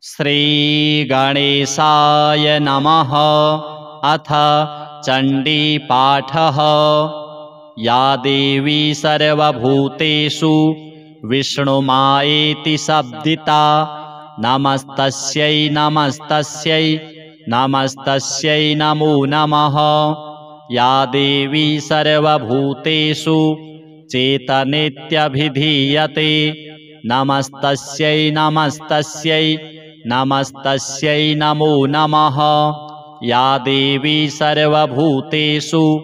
श्रीगणेशाय नमः। अथ चण्डीपाठः। या देवी सर्वभूतेषु विष्णुमायेति शब्दिता, नमस्तस्यै नमस्तस्यै नमस्तस्यै नमो नमः। या देवी सर्वभूतेषु चेतनेत्यभिधीयते, नमस्तस्यै नमस्तस्यै नमस्तस्यै नमो नमः। या देवी सर्वभूतेषु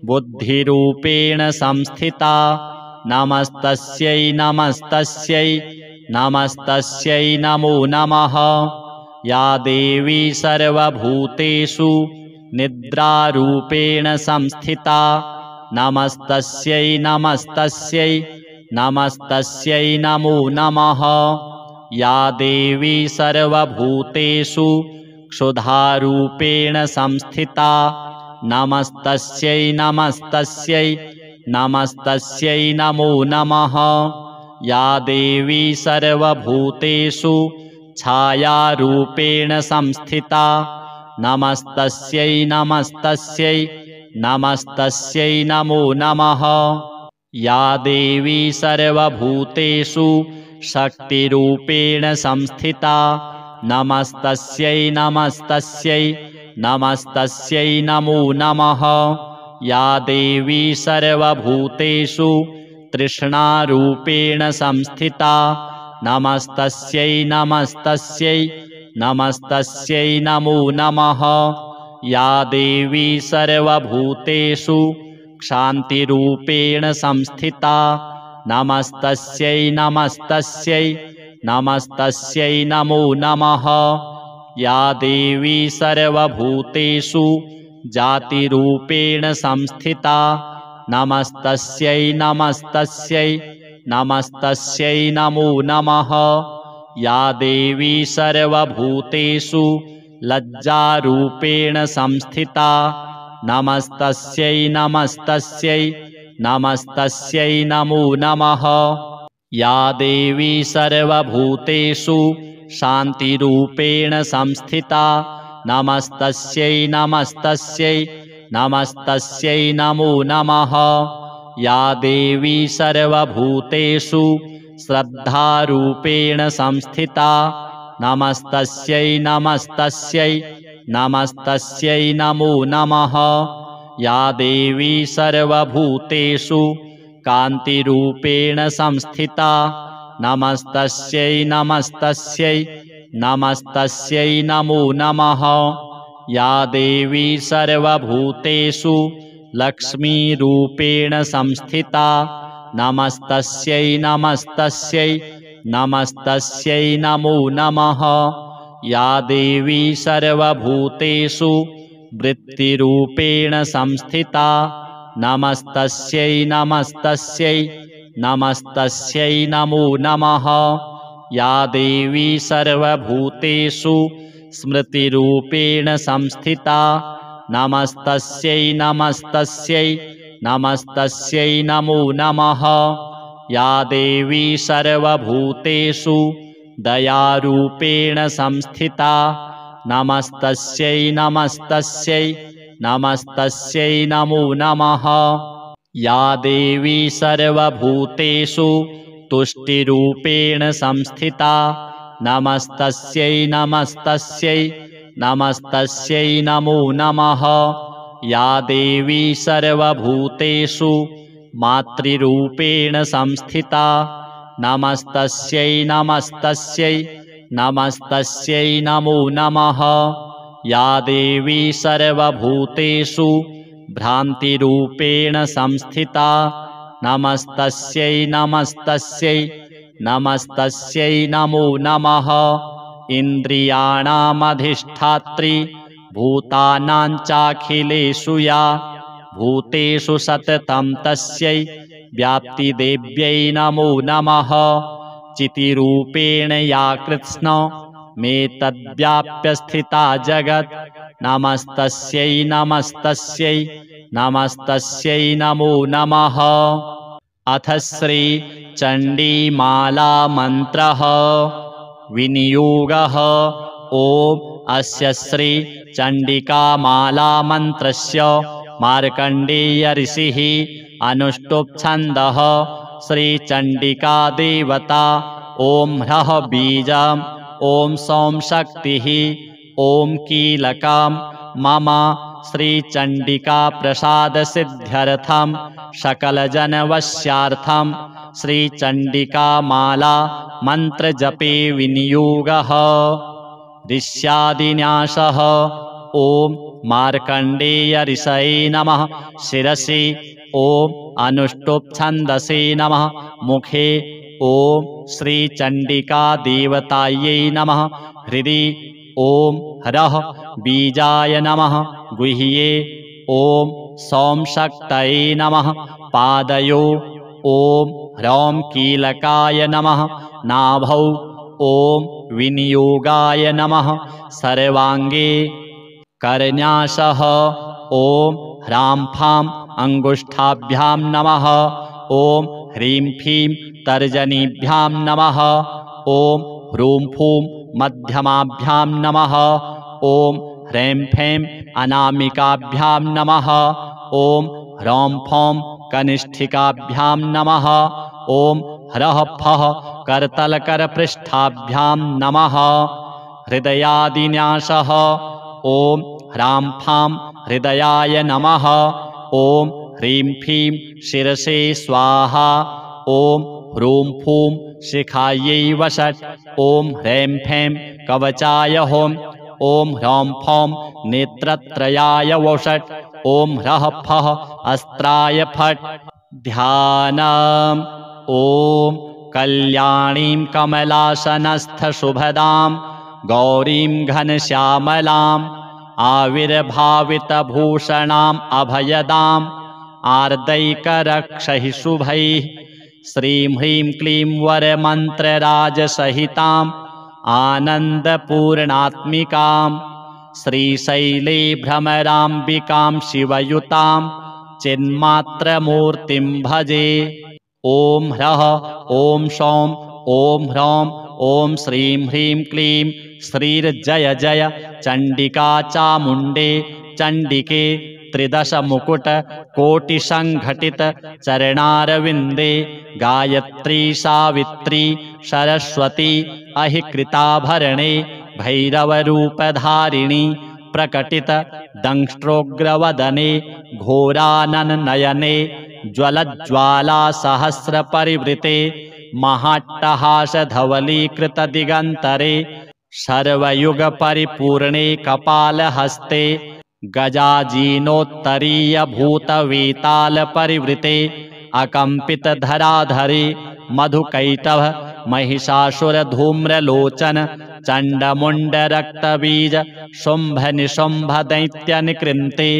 बुद्धिरूपेण संस्थिता, नमस्तस्यै नमस्तस्यै नमस्तस्यै नमो नमः। या देवी सर्वभूतेषु निद्रारूपेण संस्थिता, नमस्तस्यै नमस्तस्यै नमस्तस्यै नमो नमः। या देवी सर्वभूतेषु क्षुधारूपेण संस्थिता, नमस्तस्यै नमस्तस्यै नमस्तस्यै नमो नमः। या देवी सर्वभूतेषु छायारूपेण संस्थिता, नमस्तस्यै नमस्तस्यै नमस्तस्यै नमो नमः। या देवी सर्वभूतेषु शक्तिरूपेण संस्थिता, नमस्तस्यै नमस्तस्यै नमस्तस्यै नमो नमः। या देवी सर्वभूतेषु तृष्णारूपेण संस्थिता, नमस्तस्यै नमस्तस्यै नमस्तस्यै नमो नमः। या देवी सर्वभूतेषु क्षान्तिरूपेण संस्थिता, नमस्तस्यै नमस्तस्यै नमस्तस्यै नमो नमः। या देवी सर्वभूतेषु जातिरूपेण संस्थिता, नमस्तस्यै नमस्तस्यै नमस्तस्यै नमो नमः। या देवी सर्वभूतेषु लज्जारूपेण संस्थिता, नमस्तस्यै नमस्तस्यै नमस्तस्यै नमो नमः। या देवी सर्वभूतेषु शान्तिरूपेण संस्थिता, नमस्तस्यै नमस्तस्यै नमस्तस्यै नमो नमः। या देवी सर्वभूतेषु श्रद्धारूपेण संस्थिता, नमस्तस्यै नमस्तस्यै नमस्तस्यै नमो नमः। या देवी सर्वभूतेषु कान्तिरूपेण संस्थिता, नमस्तस्यै नमस्तस्यै नमस्तस्यै नमो नमः। या देवी सर्वभूतेषु लक्ष्मीरूपेण संस्थिता, नमस्तस्यै नमस्तस्यै नमस्तस्यै नमो नमः। या देवी सर्वभूतेषु वृत्तिरूपेण संस्थिता, नमस्तस्यै नमस्तस्यै नमस्तस्यै नमो नमः। या देवी सर्वभूतेषु स्मृतिरूपेण संस्थिता, नमस्तस्यै नमस्तस्यै नमस्तस्यै नमो नमः। या देवी सर्वभूतेषु दयारूपेण संस्थिता, नमस्तस्यै नमस्तस्यै नमस्तस्यै नमो नमः। या देवी सर्वभूतेषु तुष्टिरूपेण संस्थिता, नमस्तस्यै नमस्तस्यै नमस्तस्यै नमो नमः। या देवी सर्वभूतेषु मातृरूपेण संस्थिता, नमस्तस्यै नमस्तस्यै नमस्तस्यै नमो नमः। या देवी सर्वभूतेषु भ्रान्तिरूपेण संस्थिता, नमस्तस्यै नमस्तस्यै नमस्तस्यै नमो नमः। इन्द्रियाणामधिष्ठात्री भूतानां चाखिलेषु या भूतेषु सततं तस्यै व्याप्तिदेव्यै नमो नमः। चितिरूपेण या कृत्स्नमेतद्व्याप्य स्थिता जगत्, नमस्तस्यै नमस्तस्यै नमस्तस्यै नमो नमः। अथ श्री चण्डीमाला मन्त्रः। विनियोगः। ॐ अस्य श्री चण्डिकामाला मन्त्रस्य मार्कण्डेय ऋषिः अनुष्टुप् छन्दः श्रीचण्डिका देवता। ॐ ह्रः बीजम् ॐ सौं शक्तिः ॐ कीलकम् मम श्रीचण्डिका प्रसादसिद्ध्यर्थं सकलजनवश्यार्थं श्रीचण्डिकामाला मन्त्रजपे विनियोगः। ऋष्यादिन्यासः। ॐ मार्कण्डेय ऋषये नमः। शिरसि ॐ अनुष्टुप् छन्दसे नमः। मुखे ॐ श्रीचण्डिका देवतायै नमः। हृदि ॐ ह्रः बीजाय नमः। गुह्ये ॐ सौं शक्तये नमः। पादयो ॐ ह्रौं कीलकाय नमः। नाभौ ॐ विनियोगाय नमः। सर्वाङ्गे करन्यासः। ॐ ह्रां फां अङ्गुष्ठाभ्यां नमः। ॐ ह्रीं फीं तर्जनीभ्यां नमः। ॐ ह्रूं फूं मध्यमाभ्यां नमः। ॐ ह्रैं फैं अनामिकाभ्यां नमः। ॐ ह्रौं फौं कनिष्ठिकाभ्यां नमः। ॐ ह्रः फः करतलकरपृष्ठाभ्यां नमः। हृदयादिन्यासः। ॐ ह्रां फां हृदयाय नमः। ॐ ह्रीं फीं शिरसे स्वाहा। ॐ ह्रूं फूं शिखायै वषट्। ॐ ह्रैं फैं कवचाय होम्। ॐ ह्रौं फौं नेत्रत्रयाय वषट्। ॐ ह्रः फः अस्त्राय फट्। ध्यानम्। ॐ कल्याणीं कमलासनस्थशुभदां गौरीं घनश्यामलाम् आविर्भावितभूषणाम् अभयदाम् आर्दैकरक्षैः शुभैः श्रीं ह्रीं क्लीं वरमन्त्रराजसहिताम् आनन्दपूर्णात्मिकां श्रीशैले भ्रमराम्बिकां शिवयुतां चिन्मात्रमूर्तिं भजे। ॐ ह्रः ॐ सौं ॐ ह्रौं ॐ श्रीं ह्रीं क्लीं श्रीर्जय जय चण्डिका चामुण्डे चण्डिके त्रिदशमुकुटकोटिसङ्घटित चरणारविन्दे गायत्री सावित्री सरस्वती अहिकृताभरणे भैरवरूपधारिणी प्रकटित दंष्ट्रोग्रवदने घोरानननयने ज्वलज्ज्वालासहस्रपरिवृते महाट्टहासधवलीकृतदिगन्तरे सर्वयुगपरिपूर्णे कपालहस्ते गजाजीनोत्तरीयभूतवेतालपरिवृते अकम्पितधराधरे मधुकैटभ महिषासुरधूम्रलोचन चण्डमुण्डरक्तबीज शुम्भनिशुम्भदैत्यनिकृन्ते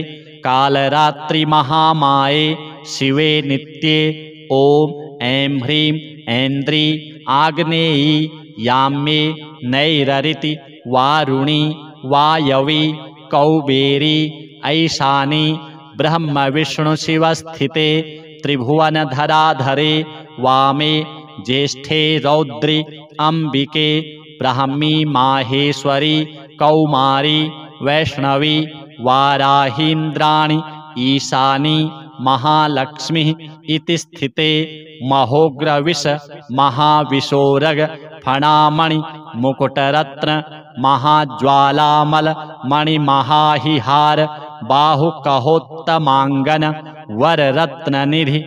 कालरात्रिमहामाये शिवे नित्ये। ॐ ऐं ह्रीं ऐन्द्री आग्नेयी याम्ये नैररिति वारुणी वायवी कौबेरी ऐशानी ब्रह्मविष्णुशिवस्थिते त्रिभुवनधराधरे वामे ज्येष्ठे रौद्रि अम्बिके ब्राह्मी माहेश्वरी कौमारी वैष्णवी वाराहीन्द्राणि ईशानी महालक्ष्मी इति स्थिते महोग्रविष महाविशोरग फणामणि मुकुटरत्न महाज्वालामल मणिमहाहिहार बाहुकहोत्तमाङ्गन वररत्ननिधि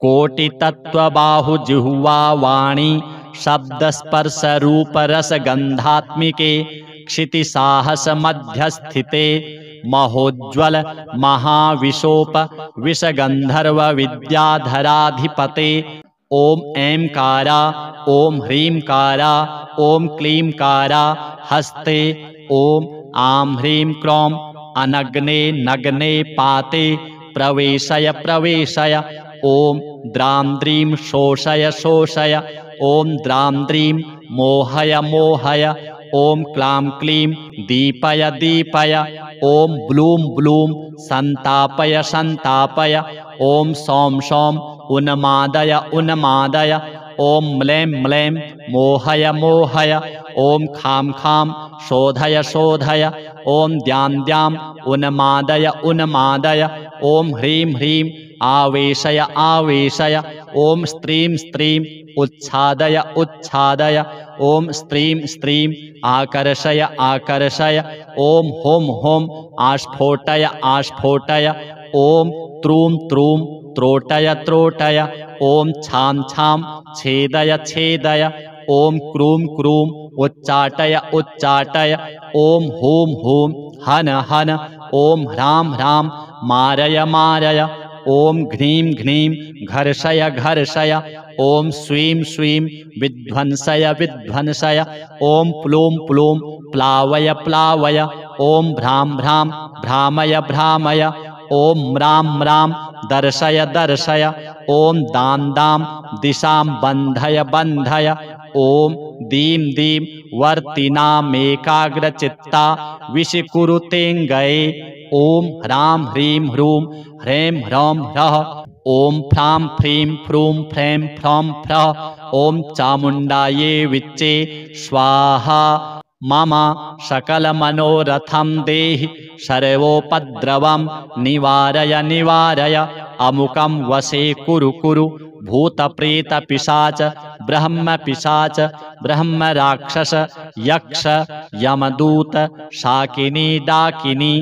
कोटितत्त्वबाहुजिह्वा वाणी शब्दस्पर्शरूपरसगन्धात्मिके क्षितिसाहसमध्यस्थिते महोज्ज्वल महाविशोप विषगन्धर्व विद्याधराधिपते। ॐ ऐंकारा ॐ ह्रींकारा ॐ क्लींकारा हस्ते। ॐ आं ह्रीं क्रों अनग्ने नग्ने पाते प्रवेशय प्रवेशय। ॐ द्रां द्रीं शोषय शोषय। ॐ द्रां द्रीं मोहय मोहय। ॐ क्लां क्लीं दीपय दीपय। ॐ ब्लूं ब्लूं सन्तापय सन्तापय। ॐ सौं सौं उन्मादय उन्मादय। ॐ म्लैं म्लैं मोहय मोहय। ॐ खां खां शोधय शोधय ॐ द्यां द्यां उन्मादय उन्मादय ॐ ह्रीं ह्रीं आवेशय आवेशय ॐ स्त्रीं स्त्रीं उच्छादय उच्छादय ॐ स्त्रीं स्त्रीं आकर्षय आकर्षय ॐ हुं हुं आस्फोटय आस्फोटय ॐ त्रूं त्रूं त्रोटय त्रोटय ॐ छां छां छेदय छेदय ॐ क्रूं क्रूं उच्चाटय उच्चाटय ॐ हूं हूं हन हन ॐ ह्रां ह्रां मारय मारय ॐ घ्रीं घ्रीं घर्षय घर्षय ॐ स्वीं स्वीं विध्वंसय विध्वंसय ॐ प्लूं प्लूं प्लावय प्लावय ॐ भ्रां भ्रां भ्रामय भ्रामय ॐ म्रां म्रां दर्शय दर्शय ॐ दां दां दिशां बन्धय बन्धय ॐ दीं दीं वर्तिनामेकाग्रचित्ता विशीकुरुतेऽङ्गये ॐ ह्रां ह्रीं ह्रूं ह्रैं ह्रौं ह्रः ॐ फ्रां फ्रीं फ्रूं फ्रैं फ्रौं फ्रः ॐ चामुण्डायै विच्चे स्वाहा मम सकलमनोरथं देहि सर्वोपद्रवं निवारय निवारय अमुकं वशे कुरु कुरु भूतप्रेतपिशाच ब्रह्मपिशाच ब्रह्मराक्षस यक्ष यमदूत शाकिनी डाकिनी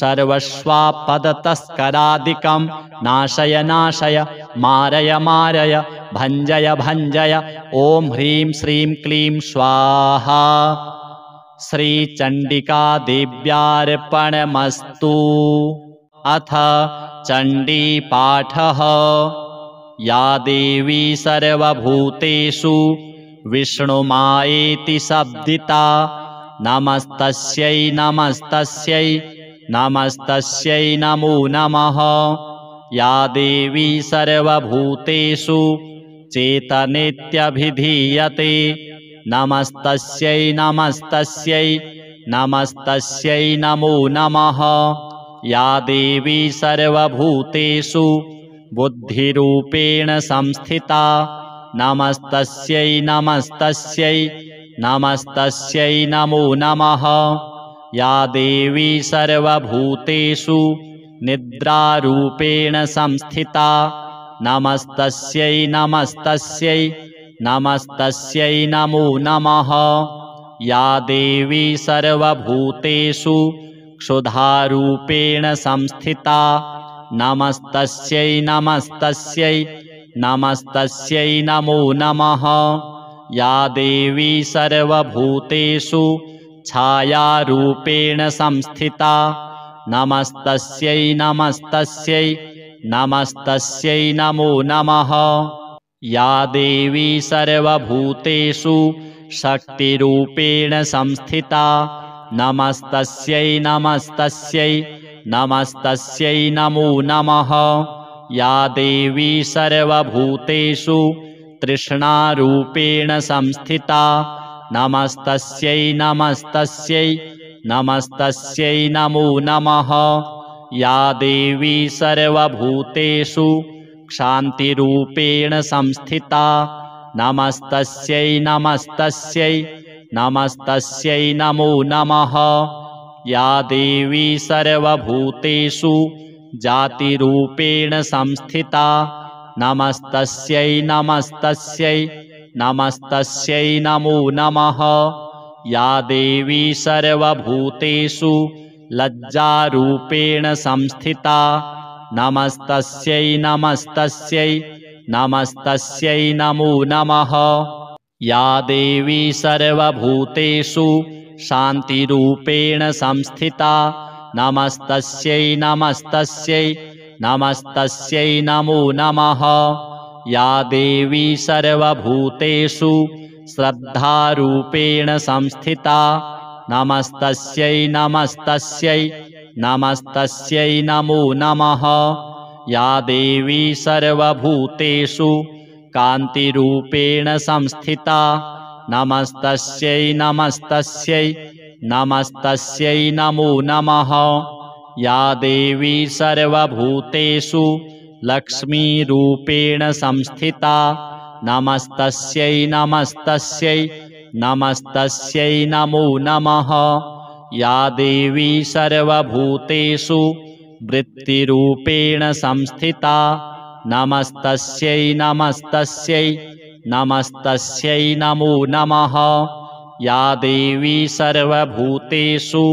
सर्वस्वापदतस्करादिकं नाशय नाशय मारय मारय भञ्जय भञ्जय ॐ ह्रीं श्रीं क्लीं स्वाहा श्रीचण्डिकादेव्यार्पणमस्तु। अथ चण्डीपाठः। या देवी सर्वभूतेषु विष्णुमायेति शब्दिता नमस्तस्यै नमस्तस्यै नमस्तस्यै नमो नमः। या देवी सर्वभूतेषु चेतनेत्यभिधीयते नमस्तस्यै नमस्तस्यै नमस्तस्यै नमो नमः। या देवी सर्वभूतेषु बुद्धिरूपेण संस्थिता नमस्तस्यै नमस्तस्यै नमस्तस्यै नमो नमः। या देवी सर्वभूतेषु निद्रारूपेण संस्थिता नमस्तस्यै नमस्तस्यै नमस्तस्यै नमो नमः। या देवी सर्वभूतेषु क्षुधारूपेण संस्थिता नमस्तस्यै नमस्तस्यै नमस्तस्यै नमो नमः। या देवी सर्वभूतेषु छायारूपेण संस्थिता नमस्तस्यै नमस्तस्यै नमस्तस्यै नमो नमः। या देवी सर्वभूतेषु शक्तिरूपेण संस्थिता नमस्तस्यै नमस्तस्यै नमस्तस्यै नमो नमः। या देवी सर्वभूतेषु तृष्णारूपेण संस्थिता नमस्तस्यै नमस्तस्यै नमस्तस्यै नमो नमः। या देवी सर्वभूतेषु क्षान्तिरूपेण संस्थिता नमस्तस्यै नमस्तस्यै नमस्तस्यै नमो नमः। या देवी सर्वभूतेषु जातिरूपेण संस्थिता नमस्तस्यै नमस्तस्यै नमस्तस्यै नमो नमः। या देवी सर्वभूतेषु लज्जारूपेण संस्थिता नमस्तस्यै नमस्तस्यै नमस्तस्यै नमो नमः। या देवी सर्वभूतेषु शान्तिरूपेण संस्थिता नमस्तस्यै नमस्तस्यै नमस्तस्यै नमो नमः। या देवी सर्वभूतेषु श्रद्धारूपेण संस्थिता नमस्तस्यै नमस्तस्यै नमस्तस्यै नमो नमः। या देवी सर्वभूतेषु कान्तिरूपेण संस्थिता नमस्तस्यै नमस्तस्यै नमस्तस्यै नमो नमः। या देवी सर्वभूतेषु लक्ष्मीरूपेण संस्थिता नमस्तस्यै नमस्तस्यै नमस्तस्यै नमो नमः। या देवी सर्वभूतेषु वृत्तिरूपेण संस्थिता नमस्तस्यै नमस्तस्यै नमस्तस्यै नमो नमः। या देवी सर्वभूतेषु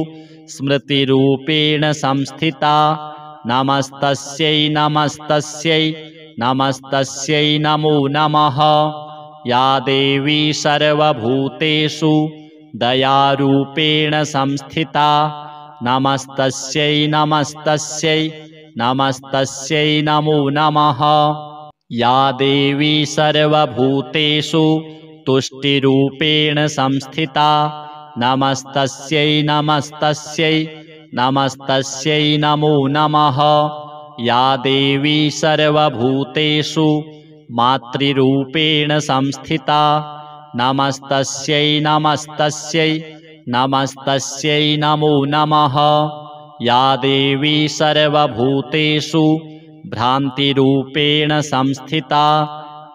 स्मृतिरूपेण संस्थिता नमस्तस्यै नमस्तस्यै नमस्तस्यै नमो नमः। या देवी सर्वभूतेषु दयारूपेण संस्थिता नमस्तस्यै नमस्तस्यै नमस्तस्यै नमो नमः। या देवी सर्वभूतेषु तुष्टिरूपेण संस्थिता नमस्तस्यै नमस्तस्यै नमस्तस्यै नमो नमः। या देवी सर्वभूतेषु मातृरूपेण संस्थिता नमस्तस्यै नमस्तस्यै नमस्तस्यै नमो नमः। या देवी सर्वभूतेषु भ्रान्तिरूपेण संस्थिता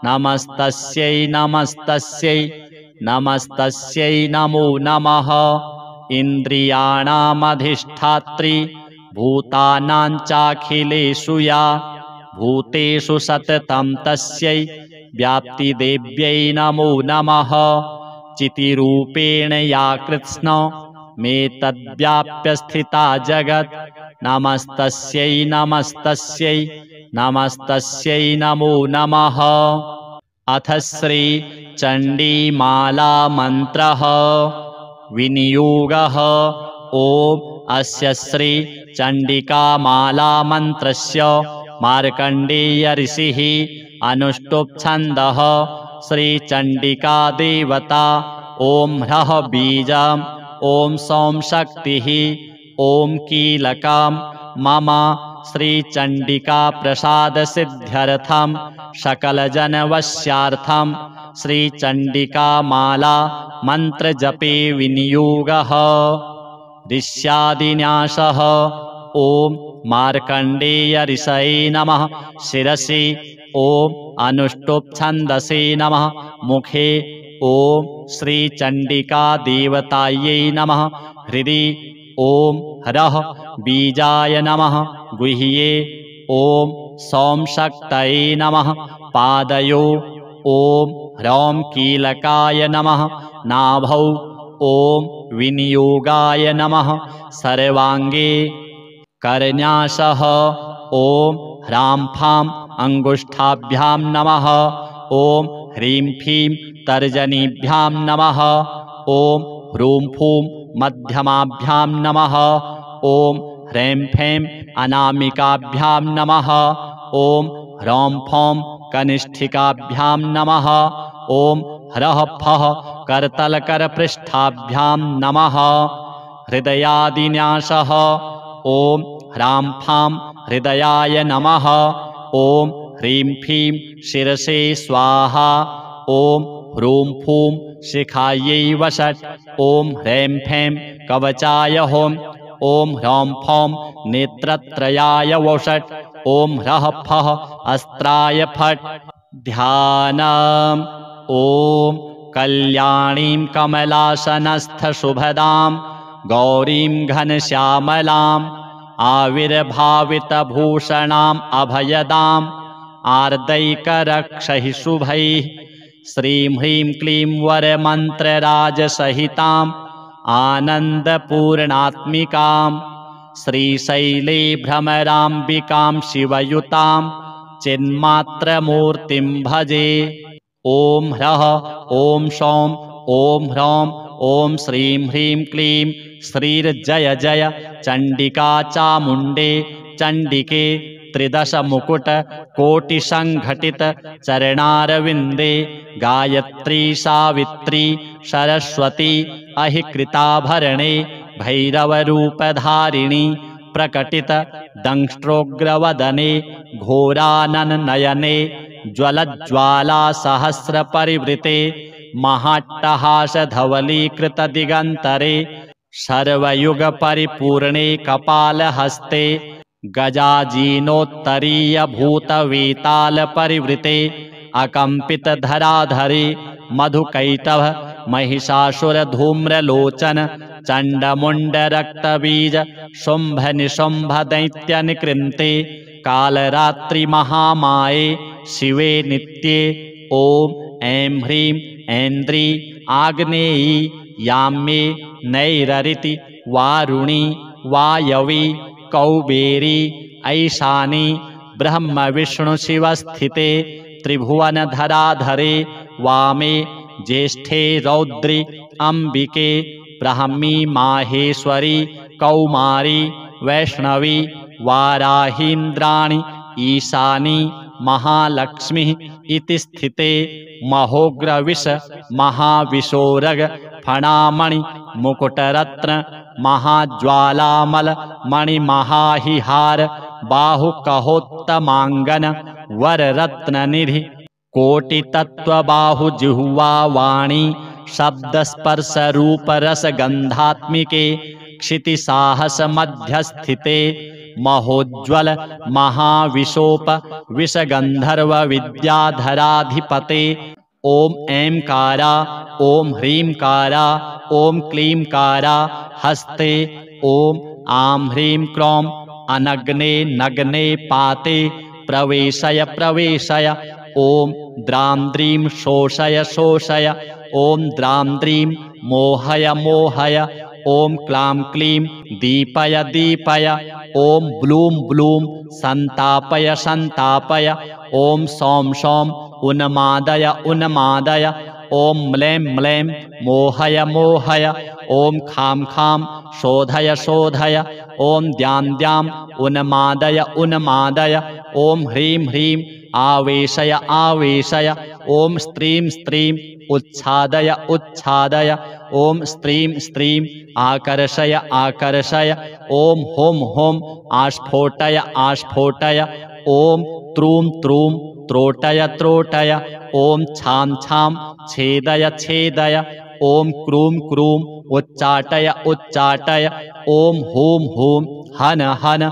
नमस्तस्यै नमस्तस्यै नमस्तस्यै नमो नमः। इन्द्रियाणामधिष्ठात्री भूतानां चाखिलेषु या भूतेषु सततं तस्यै व्याप्तिदेव्यै नमो नमः। चितिरूपेण या कृत्स्नमेतद्व्याप्य स्थिता जगत् नमस्तस्यै नमस्तस्यै नमस्तस्यै नमो नमः। अथ श्री चण्डीमाला मन्त्रः विनियोगः। ॐ अस्य श्री चण्डिकामाला मन्त्रस्य मार्कण्डेय ऋषिः अनुष्टुप् छन्दः। श्रीचण्डिका देवता ॐ ह्रः बीजम् ॐ सौं शक्तिः ॐ कीलकम्। मम श्रीचण्डिका प्रसादसिद्ध्यर्थं सकलजनवश्यार्थं श्रीचण्डिकामाला मन्त्रजपे विनियोगः। ऋष्यादिन्यासः। ॐ मार्कण्डेय ऋषये नमः। शिरसि ॐ अनुष्टुप् छन्दसे नमः। मुखे ॐ श्रीचण्डिका देवतायै नमः। हृदि ॐ ह्रः बीजाय नमः। गुह्ये ॐ सौं शक्तये नमः। पादयो ॐ ह्रौं कीलकाय नमः। नाभौ ॐ विनियोगाय नमः। सर्वाङ्गे करन्यासः। ॐ ह्रां फां अङ्गुष्ठाभ्यां नमः। ॐ ह्रीं फीं तर्जनीभ्यां नमः। ॐ ह्रूं फूं मध्यमाभ्यां नमः। ॐ ह्रैं फैं अनामिकाभ्यां नमः। ॐ ह्रौं फौं कनिष्ठिकाभ्यां नमः। ॐ ह्रः फः करतलकरपृष्ठाभ्यां नमः। हृदयादिन्यासः। ॐ ह्रां फां हृदयाय नमः। ॐ ह्रीं फीं शिरसे स्वाहा। ॐ ह्रूं फूं शिखायै वषट्। ॐ ह्रैं फैं कवचाय हों। ॐ ह्रौं फौं नेत्रत्रयाय वषट्। ॐ ह्रः फः अस्त्राय फट्। ध्यानम्। ॐ कल्याणीं कमलासनस्थशुभदां गौरीं घनश्यामलाम् आविर्भावितभूषणाम् अभयदाम् आर्दैकरक्षैः शुभैः श्रीं ह्रीं क्लीं वरमन्त्रराजसहिताम् आनन्दपूर्णात्मिकाम् श्रीशैले भ्रमराम्बिकां शिवयुतां चिन्मात्रमूर्तिं भजे। ॐ ह्रः ॐ सौं ॐ ह्रौं ॐ श्रीं ह्रीं क्लीं श्रीर्जय जय चण्डिका चामुण्डे चण्डिके त्रिदशमुकुटकोटिसङ्घटितचरणारविन्दे गायत्री सावित्री सरस्वती अहिकृताभरणे भैरवरूपधारिणी प्रकटितदंष्ट्रोग्रवदने घोरानननयने ज्वलज्ज्वालासहस्रपरिवृते महाट्टहासधवलीकृतदिगन्तरे सर्वयुगपरिपूर्णे कपालहस्ते गजाजीनोत्तरीयभूतवेतालपरिवृते अकम्पितधराधरे मधुकैटभ महिषासुरधूम्रलोचन चण्डमुण्डरक्तबीज शुम्भनिशुम्भदैत्यनिकृन्ते कालरात्रिमहामाये शिवे नित्ये ॐ ऐं ह्रीं ऐन्द्री आग्नेयी याम्ये नैररिति वारुणी वायवी कौबेरी ऐशानी ब्रह्मविष्णुशिवस्थिते त्रिभुवनधराधरे वामे ज्येष्ठे रौद्रि अम्बिके ब्राह्मी माहेश्वरी कौमारी वैष्णवी वाराहीन्द्राणि ईशानी महालक्ष्मी इति स्थिते महोग्रविष महाविशोरग फणामणि मुकुटरत्न महाज्वालामल मणिमहाहिहार बाहुकहोत्तमाङ्गन वररत्ननिधि कोटितत्त्वबाहुजिह्वा वाणी शब्दस्पर्शरूपरसगन्धात्मिके क्षितिसाहसमध्यस्थिते महोज्ज्वल महाविशोप विषगन्धर्वविद्याधराधिपते ॐ ऐंकारा ॐ ह्रींकारा ॐ क्लींकारा हस्ते ॐ आं ह्रीं क्रों अनग्ने नग्ने पाते प्रवेशय प्रवेशय ॐ द्रां द्रीं शोषय शोषय ॐ द्रां द्रीं मोहय मोहय ॐ क्लां क्लीं दीपय दीपय ॐ ब्लूं ब्लूं सन्तापय सन्तापय ॐ सौं सौं उन्मादय उन्मादय ॐ म्लें म्लें मोहय मोहय ॐ खां खां शोधय शोधय ॐ द्यां द्यां उन्मादय उन्मादय ॐ ह्रीं ह्रीं आवेशय आवेशय ॐ स्त्रीं स्त्रीं उच्छादय उच्छादय ॐ स्त्रीं स्त्रीं आकर्षय आकर्षय ॐ हुं हुं आस्फोटय आस्फोटय ॐ त्रूं त्रूं त्रोटय त्रोटय ॐ छां छां छेदय छेदय ॐ क्रूं क्रूं उच्चाटय उच्चाटय ॐ हूं हूं हन हन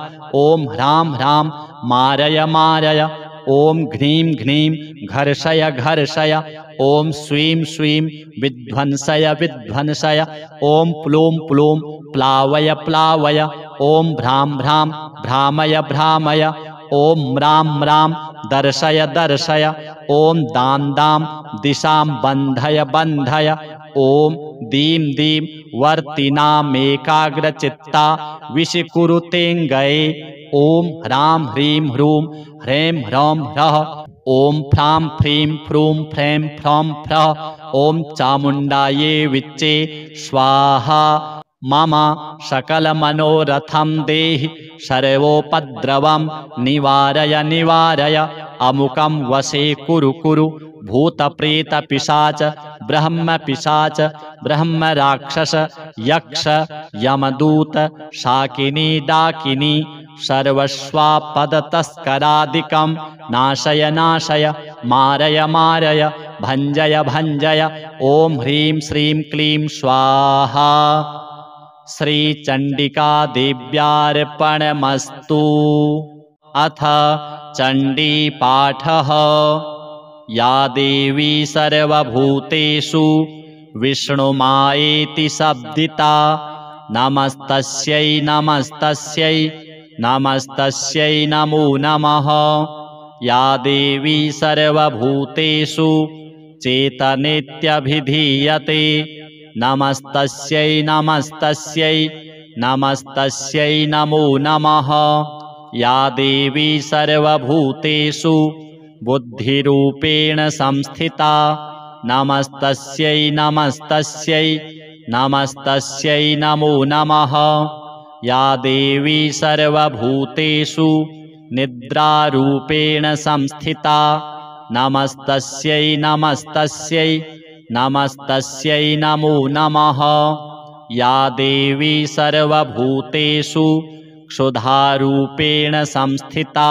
ॐ ह्रां ह्रां मारय मारय ॐ घ्रीं घ्रीं घर्षय घर्षय ॐ स्वीं स्वीं विध्वंसय विध्वंसय ॐ प्लूं प्लूं प्लावय प्लावय ॐ भ्रां भ्रां भ्रामय भ्रामय ॐ म्रां म्रां दर्शय दर्शय ॐ दां दां दिशां बन्धय बन्धय ॐ दीं दीं वर्तिनामेकाग्रचित्ता विशिकुरुतेऽङ्गये ॐ ह्रां ह्रीं ह्रूं ह्रैं ह्रौं ह्रः ॐ फ्रां फ्रीं फ्रूं फ्रैं फ्रौं फ्रः ॐ चामुण्डायै विच्चे स्वाहा मम सकलमनोरथं देहि सर्वोपद्रवं निवारय निवारय अमुकं वशे कुरु कुरु भूतप्रेतपिशाच ब्रह्मपिशाच ब्रह्मराक्षस यक्ष यमदूत शाकिनी डाकिनी सर्वस्वापदतस्करादिकं नाशय नाशय मारय मारय भञ्जय भञ्जय ॐ ह्रीं श्रीं क्लीं स्वाहा श्रीचण्डिकादेव्यार्पणमस्तु। अथ चण्डीपाठः। या देवी सर्वभूतेषु विष्णुमायेति शब्दिता नमस्तस्यै नमस्तस्यै नमस्तस्यै नमो नमः। या देवी सर्वभूतेषु चेतनेत्यभिधीयते नमस्तस्यै नमस्तस्यै नमस्तस्यै नमो नमः। या देवी सर्वभूतेषु बुद्धिरूपेण संस्थिता नमस्तस्यै नमस्तस्यै नमस्तस्यै नमो नमः। या देवी सर्वभूतेषु निद्रारूपेण संस्थिता नमस्तस्यै नमस्तस्यै नमस्तस्यै नमो नमः। या देवी सर्वभूतेषु क्षुधारूपेण संस्थिता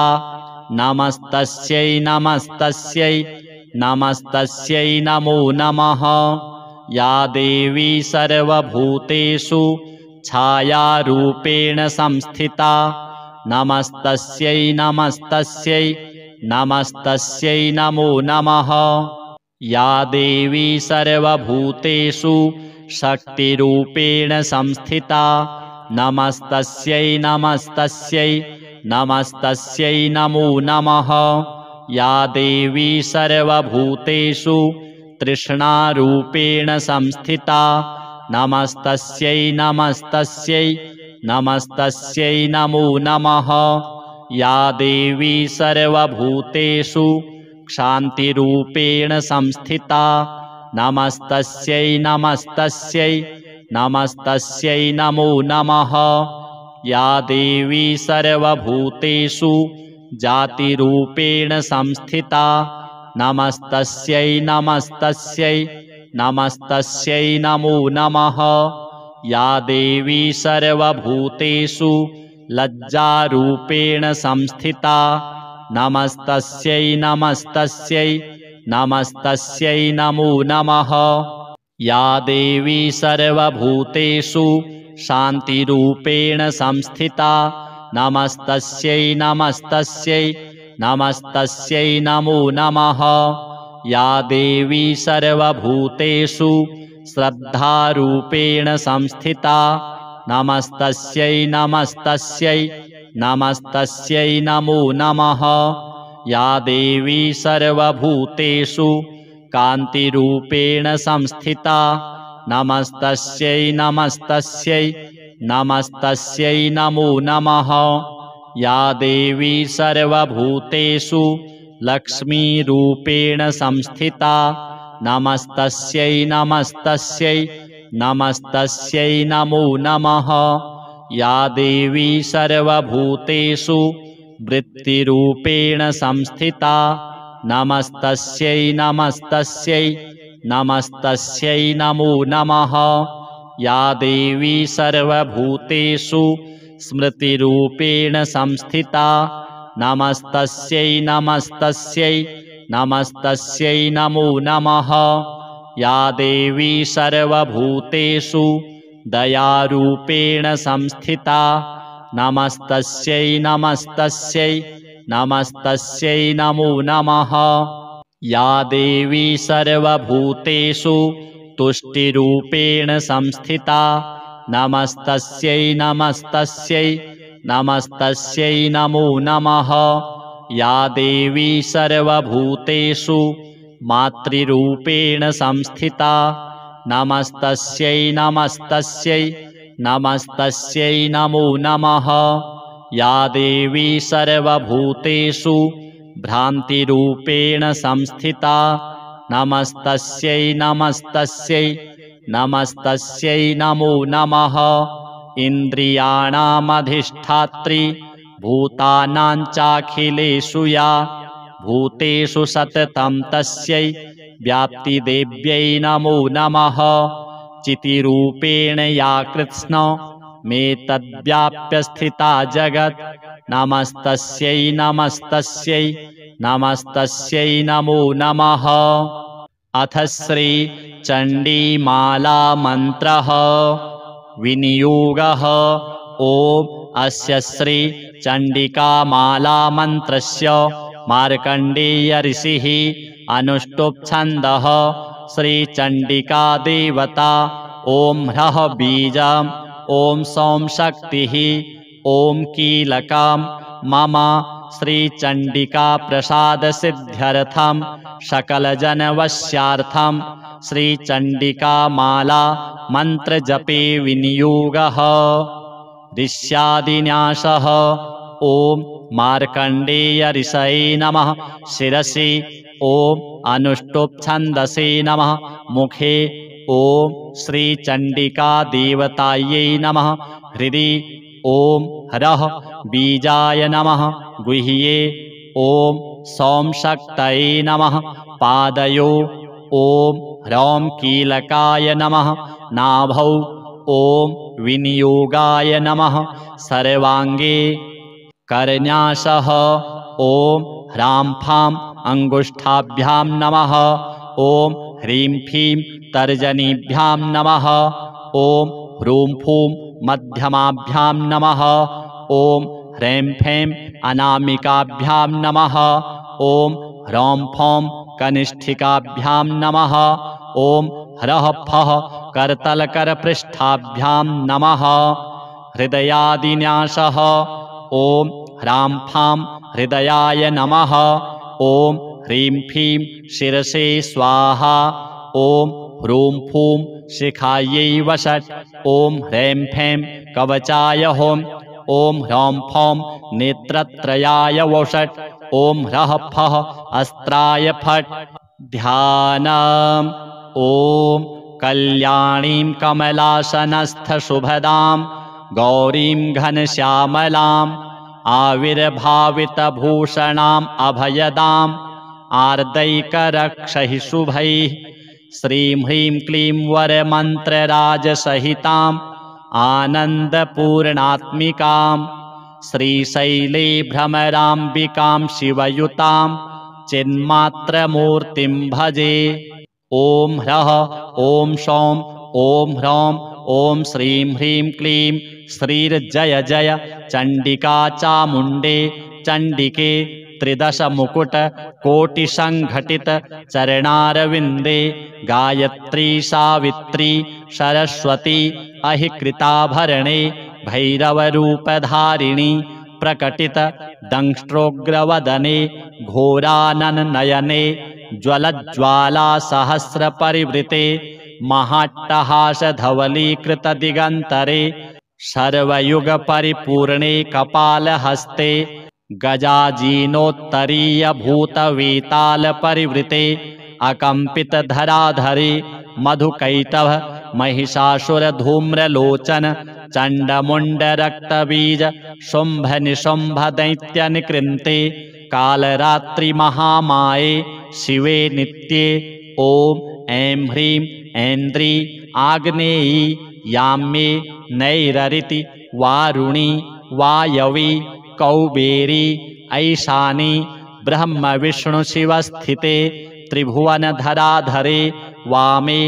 नमस्तस्यै नमस्तस्यै नमस्तस्यै नमो नमः। या देवी सर्वभूतेषु छायारूपेण संस्थिता नमस्तस्यै नमस्तस्यै नमस्तस्यै नमो नमः। या देवी सर्वभूतेषु शक्तिरूपेण संस्थिता नमस्तस्यै नमस्तस्यै नमस्तस्यै नमो नमः। या देवी सर्वभूतेषु तृष्णारूपेण संस्थिता नमस्तस्यै नमस्तस्यै नमस्तस्यै नमो नमः। या देवी सर्वभूतेषु क्षान्तिरूपेण संस्थिता नमस्तस्यै नमस्तस्यै नमस्तस्यै नमो नमः। या देवी सर्वभूतेषु जातिरूपेण संस्थिता नमस्तस्यै नमस्तस्यै नमस्तस्यै नमो नमः। या देवी सर्वभूतेषु लज्जारूपेण संस्थिता नमस्तस्यै नमस्तस्यै नमस्तस्यै नमो नमः। या देवी सर्वभूतेषु शान्तिरूपेण संस्थिता नमस्तस्यै नमस्तस्यै नमस्तस्यै नमो नमः। या देवी सर्वभूतेषु श्रद्धारूपेण संस्थिता नमस्तस्यै नमस्तस्यै नमस्तस्यै नमो नमः। या देवी सर्वभूतेषु कान्तिरूपेण संस्थिता नमस्तस्यै नमस्तस्यै नमस्तस्यै नमो नमः। या देवी सर्वभूतेषु लक्ष्मीरूपेण संस्थिता नमस्तस्यै नमस्तस्यै नमस्तस्यै नमो नमः। या देवी सर्वभूतेषु वृत्तिरूपेण संस्थिता नमस्तस्यै नमस्तस्यै नमस्तस्यै नमो नमः। या देवी सर्वभूतेषु स्मृतिरूपेण संस्थिता नमस्तस्यै नमस्तस्यै नमस्तस्यै नमो नमः। या देवी सर्वभूतेषु दयारूपेण संस्थिता नमस्तस्यै नमस्तस्यै नमस्तस्यै नमो नमः। या देवी सर्वभूतेषु तुष्टिरूपेण संस्थिता नमस्तस्यै नमस्तस्यै नमस्तस्यै नमो नमः। या देवी सर्वभूतेषु मातृरूपेण संस्थिता नमस्तस्यै नमस्तस्यै नमस्तस्यै नमो नमः। या देवी सर्वभूतेषु भ्रान्तिरूपेण संस्थिता नमस्तस्यै नमस्तस्यै नमस्तस्यै नमो नमः। इन्द्रियाणामधिष्ठात्री भूतानां चाखिलेषु या भूतेषु सततं तस्यै व्याप्तिदेव्यै नमो नमः। चितिरूपेण या कृत्स्न मे तद्व्याप्य स्थिता जगत् नमस्तस्यै नमस्तस्यै नमस्तस्यै नमो नमः। अथ श्री चण्डीमाला मन्त्रः विनियोगः। ॐ अस्य श्री चण्डिकामाला मन्त्रस्य मार्कण्डेय ऋषिः अनुष्टुप् छन्दः। श्रीचण्डिका देवता ॐ ह्रः बीजम् ॐ सौं शक्तिः ॐ कीलकं मम श्रीचण्डिका प्रसादसिद्ध्यर्थं सकलजनवश्यार्थं श्रीचण्डिकामाला मन्त्रजपे विनियोगः। ऋष्यादिन्यासः। ॐ मार्कण्डेय ऋषये नमः। शिरसि ॐ अनुष्टुप् छन्दसे नमः। मुखे ॐ श्रीचण्डिका देवतायै नमः। हृदि ॐ ह्रः बीजाय नमः। गुह्ये ॐ सौं शक्तये नमः। पादयो ॐ ह्रौं कीलकाय नमः। नाभौ ॐ विनियोगाय नमः। सर्वाङ्गे करन्यासः। ॐ ह्रां फां अङ्गुष्ठाभ्यां नमः। ॐ ह्रीं फीं तर्जनीभ्यां नमः। ॐ ह्रूं फूं मध्यमाभ्यां नमः। ॐ ह्रैं फैं अनामिकाभ्यां नमः। ॐ ह्रौं फौं कनिष्ठिकाभ्यां नमः। ॐ ह्रः फः करतलकरपृष्ठाभ्यां नमः। हृदयादिन्यासः। ॐ ह्रां फां हृदयाय नमः। ॐ ह्रीं फीं शिरसे स्वाहा। ॐ ह्रूं फूं शिखायै वषट्। ॐ ह्रैं फैं कवचाय हों। ॐ ह्रौं फौं नेत्रत्रयाय वषट्। ॐ ह्रः फः अस्त्राय फट्। ध्यानम्। ॐ कल्याणीं कमलासनस्थशुभदां गौरीं घनश्यामलाम् आविर्भावितभूषणाम् अभयदाम् आर्दैकरक्षैः शुभैः श्रीं ह्रीं क्लीं वरमन्त्रराजसहिताम् आनन्दपूर्णात्मिकाम् श्रीशैले भ्रमराम्बिकां शिवयुतां चिन्मात्रमूर्तिं भजे। ॐ ह्रः ॐ सौं ॐ ह्रौं ॐ श्रीं ह्रीं क्लीं श्रीर्जय जय चण्डिका चामुण्डे चण्डिके त्रिदशमुकुट कोटिसङ्घटित चरणारविन्दे गायत्री सावित्री सरस्वती अहिकृताभरणे भैरवरूपधारिणी प्रकटित दंष्ट्रोग्रवदने घोरानननयने ज्वलज्ज्वालासहस्रपरिवृते महाट्टहासधवलीकृतदिगन्तरे सर्वयुगपरिपूर्णे कपालहस्ते गजाजीनोत्तरीयभूतवेतालपरिवृते अकम्पितधराधरे मधुकैटभ महिषासुरधूम्रलोचन चण्डमुण्डरक्तबीज शुम्भनिशुम्भदैत्यनिकृन्ते कालरात्रिमहामाये शिवे नित्ये। ॐ ऐं ह्रीं ऐन्द्री आग्नेयी याम्ये नैररिति वारुणी वायवी कौबेरी ऐशानी ब्रह्मविष्णुशिवस्थिते त्रिभुवनधराधरे वामे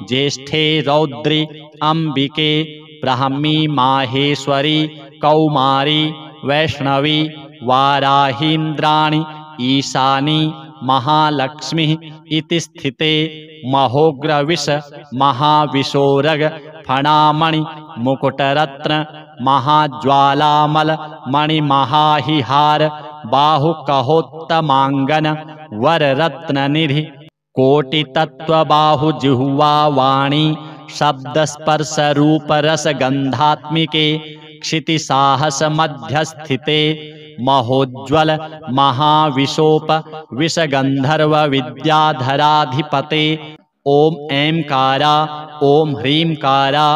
ज्येष्ठे रौद्रि अम्बिके ब्राह्मी माहेश्वरी कौमारी वैष्णवी वाराहीन्द्राणि ईशानी महालक्ष्मी इति स्थिते महोग्रविष महाविशोरग फणामणि मुकुटरत्न महाज्वालामल मणिमहाहिहार बाहुकहोत्तमाङ्गन वररत्ननिधि कोटितत्त्वबाहुजिह्वावाणी शब्दस्पर्शरूपरसगन्धात्मिके क्षितिसाहसमध्यस्थिते महोज्ज्वल महाविशोप विषगन्धर्वविद्याधराधिपते। ॐ ऐंकारा ॐ ह्रींकारा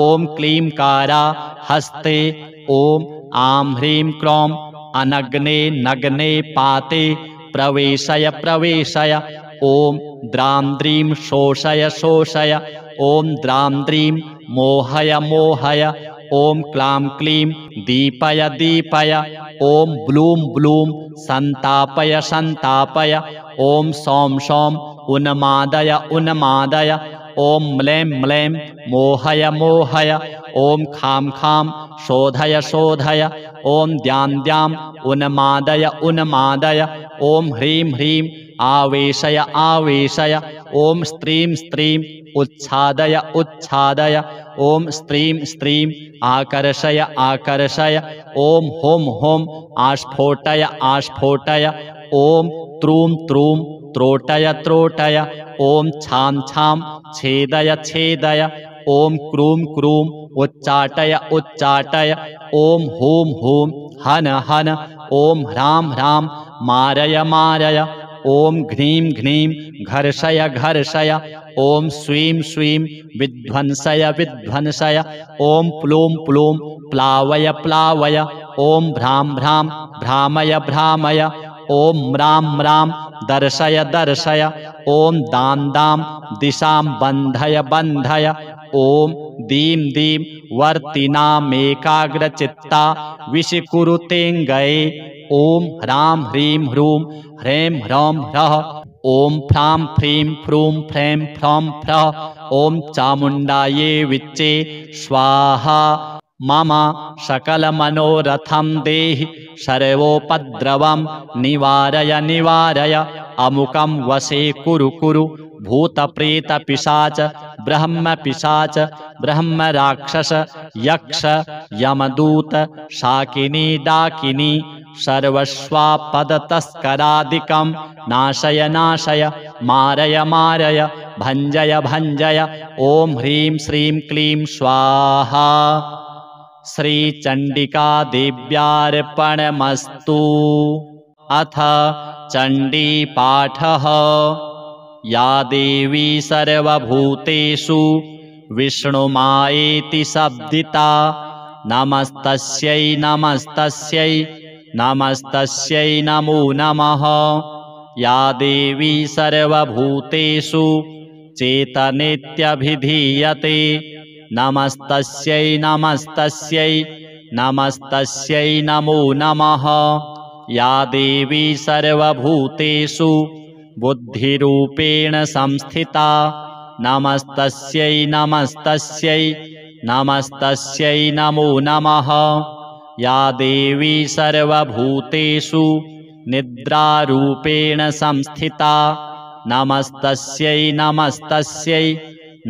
ॐ क्लींकारा हस्ते। ॐ आं ह्रीं क्लौं अनग्ने नग्ने पाते प्रवेशय प्रवेशय। ॐ द्रां द्रीं शोषय शोषय। ॐ द्रां द्रीं मोहय मोहय। ॐ क्लां क्लीं दीपय दीपय। ॐ ब्लूं ब्लूं सन्तापय सन्तापय। ॐ सौं सौं उन्मादय उन्मादय। ॐ म्लें म्लें मोहय मोहय। ॐ खां खां शोधय शोधय। ॐ द्यां द्यां उन्मादय उन्मादय। ॐ ह्रीं ह्रीं आवेशय आवेशय। ॐ स्त्रीं स्त्रीं उच्छादय उच्छादय। ॐ स्त्रीं स्त्रीं आकर्षय आकर्षय। ॐ हुं हुं आस्फोटय आस्फोटय। ॐ त्रूं त्रूं त्रोटय त्रोटय। ॐ छां छां छेदय छेदय। ॐ क्रूं क्रूं उच्चाटय उच्चाटय। ॐ हूं हूं हन हन। ॐ ह्रां ह्रां मारय मारय। ॐ घ्रीं घ्रीं घर्षय घर्षय। ॐ स्वीं स्वीं विध्वंसय विध्वंसय। ॐ प्लूं प्लूं प्लावय प्लावय। ॐ भ्रां भ्रां भ्रामय भ्रामय। ॐ म्रां म्रां दर्शय दर्शय। ॐ दां दां दिशां बन्धय बन्धय। ॐ दीं दीं वर्तिनामेकाग्रचित्ता विशीकुरुतेऽङ्गये। ॐ ह्रां ह्रीं ह्रूं ह्रैं ह्रौं ह्रः। ॐ फ्रां फ्रीं फ्रूं फ्रैं फ्रौं फ्रः। ॐ चामुण्डायै विच्चे स्वाहा। मम सकलमनोरथं देहि सर्वोपद्रवं निवारय निवारय। अमुकं वशे कुरु कुरु भूतप्रेतपिशाच ब्रह्मपिशाच ब्रह्मराक्षस यक्ष यमदूत शाकिनी डाकिनी सर्वस्वापदतस्करादिकं नाशय नाशय मारय मारय भञ्जय भञ्जय ॐ ह्रीं श्रीं क्लीं स्वाहा। श्रीचण्डिकादेव्यार्पणमस्तु। अथ चण्डीपाठः। या देवी सर्वभूतेषु विष्णुमायेति शब्दिता नमस्तस्यै नमस्तस्यै नमस्तस्यै नमो नमः। या देवी सर्वभूतेषु चेतनेत्यभिधीयते नमस्तस्यै नमस्तस्यै नमस्तस्यै नमो नमः। या देवी सर्वभूतेषु बुद्धिरूपेण संस्थिता नमस्तस्यै नमस्तस्यै नमस्तस्यै नमो नमः। या देवी सर्वभूतेषु निद्रारूपेण संस्थिता नमस्तस्यै नमस्तस्यै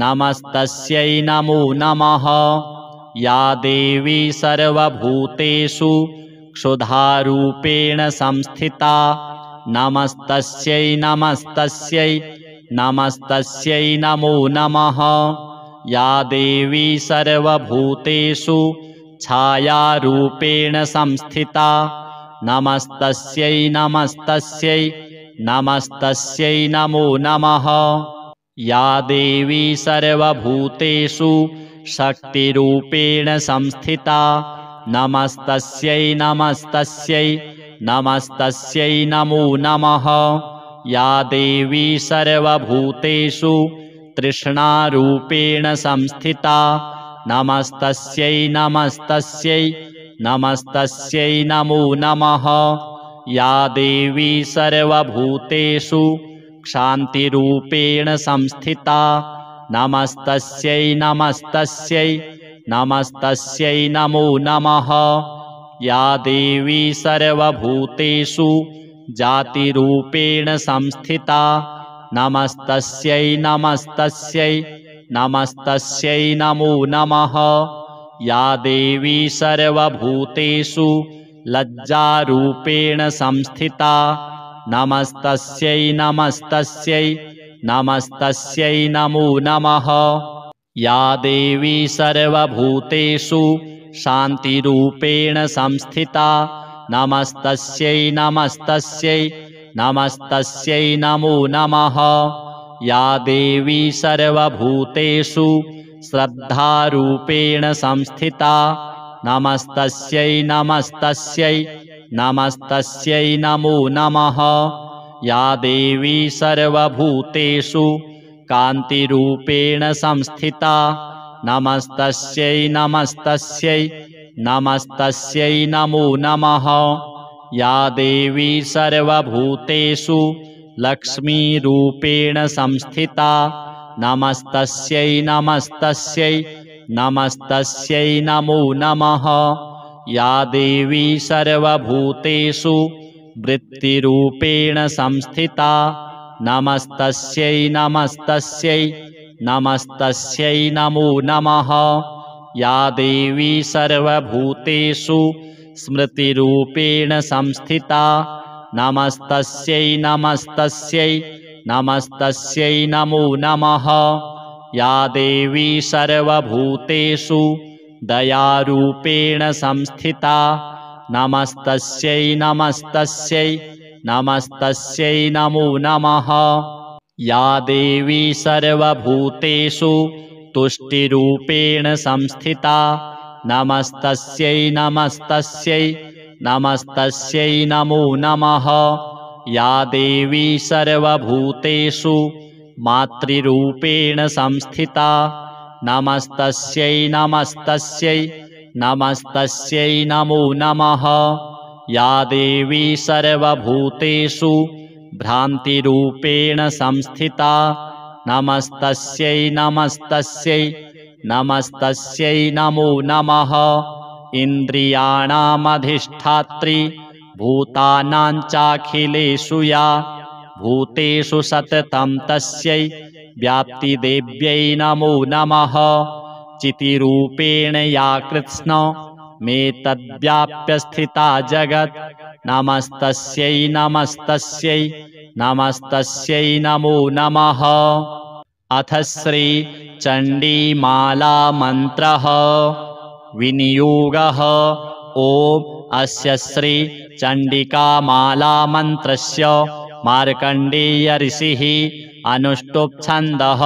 नमस्तस्यै नमो नमः। या देवी सर्वभूतेषु क्षुधारूपेण संस्थिता नमस्तस्यै नमस्तस्यै नमस्तस्यै नमो नमः। या देवी सर्वभूतेषु छायारूपेण संस्थिता नमस्तस्यै नमस्तस्यै नमस्तस्यै नमो नमः। या देवी सर्वभूतेषु शक्तिरूपेण संस्थिता नमस्तस्यै नमस्तस्यै नमस्तस्यै नमो नमः। या देवी सर्वभूतेषु तृष्णारूपेण संस्थिता नमस्तस्यै नमस्तस्यै नमस्तस्यै नमो नमः। या देवी सर्वभूतेषु क्षान्तिरूपेण संस्थिता नमस्तस्यै नमस्तस्यै नमस्तस्यै नमो नमः। या देवी सर्वभूतेषु जातिरूपेण संस्थिता नमस्तस्यै नमस्तस्यै नमस्तस्यै नमो नमः। या देवी सर्वभूतेषु लज्जारूपेण संस्थिता नमस्तस्यै नमस्तस्यै नमस्तस्यै नमो नमः। या देवी सर्वभूतेषु शान्तिरूपेण संस्थिता नमस्तस्यै नमस्तस्यै नमस्तस्यै नमो नमः। या देवी सर्वभूतेषु श्रद्धारूपेण संस्थिता नमस्तस्यै नमस्तस्यै नमस्तस्यै नमो नमः। या देवी सर्वभूतेषु कान्तिरूपेण संस्थिता नमस्तस्यै नमस्तस्यै नमस्तस्यै नमो नमः। या देवी सर्वभूतेषु लक्ष्मीरूपेण संस्थिता नमस्तस्यै नमस्तस्यै नमस्तस्यै नमो नमः। या देवी सर्वभूतेषु वृत्तिरूपेण संस्थिता नमस्तस्यै नमस्तस्यै नमस्तस्यै नमो नमः। या देवी सर्वभूतेषु स्मृतिरूपेण संस्थिता नमस्तस्यै नमस्तस्यै नमस्तस्यै नमो नमः। या देवी सर्वभूतेषु दयारूपेण संस्थिता नमस्तस्यै नमस्तस्यै नमस्तस्यै नमो नमः। या देवी सर्वभूतेषु तुष्टिरूपेण संस्थिता नमस्तस्यै नमस्तस्यै नमस्तस्यै नमो नमः। या देवी सर्वभूतेषु मातृरूपेण संस्थिता नमस्तस्यै नमस्तस्यै नमस्तस्यै नमो नमः। या देवी सर्वभूतेषु भ्रान्तिरूपेण संस्थिता नमस्तस्यै नमस्तस्यै नमस्तस्यै नमो नमः। इन्द्रियाणामधिष्ठात्री भूतानां चाखिलेषु या भूतेषु सततं तस्यै व्याप्तिदेव्यै नमो नमः चितिरूपेण या कृत्स्नो मे तद्व्याप्य स्थिता जगत् नमस्तस्यै नमस्तस्यै नमस्तस्यै नमो नमः अथ श्री चण्डीमाला मन्त्रः विनियोगः ॐ अस्य श्री चण्डिकामाला मन्त्रस्य मार्कण्डेय ऋषिः अनुष्टुप् छन्दः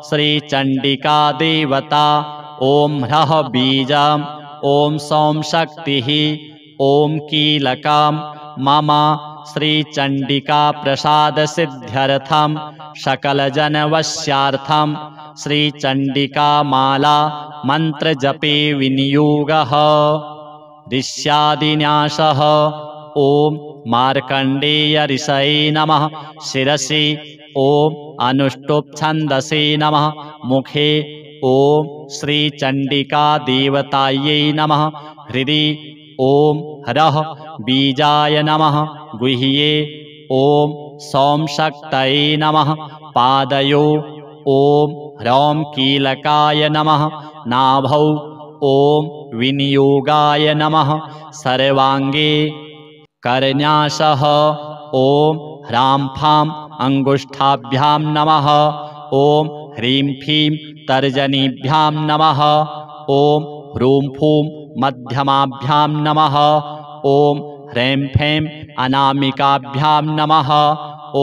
श्री चण्डिका देवता ॐ ह्रः बीजम् ॐ सौं शक्तिः ॐ कीलकं मम श्री चण्डिका प्रसाद सिद्ध्यर्थं सकलजनवश्यार्थं श्री चण्डिका माला मन्त्रजपे विनियोगः ऋष्यादिन्यासः ॐ मार्कण्डेय ऋषये नमः शिरसि ॐ अनुष्टुप् छन्दसे नमः मुखे ॐ श्री चण्डिका देवतायै नमः हृदि ॐ ह्रः बीजाय नमः गुह्ये ॐ सौं शक्तये नमः पादयो ॐ ह्रौं कीलकाय नमः नाभौ ॐ विनियोगाय नमः सर्वाङ्गे करन्यासः ॐ ह्रां फां अङ्गुष्ठाभ्यां नमः ॐ ह्रीं फीं तर्जनीभ्यां नमः ॐ ह्रूं फूं मध्यमाभ्यां नमः ॐ ह्रैं फैं अनामिकाभ्यां नमः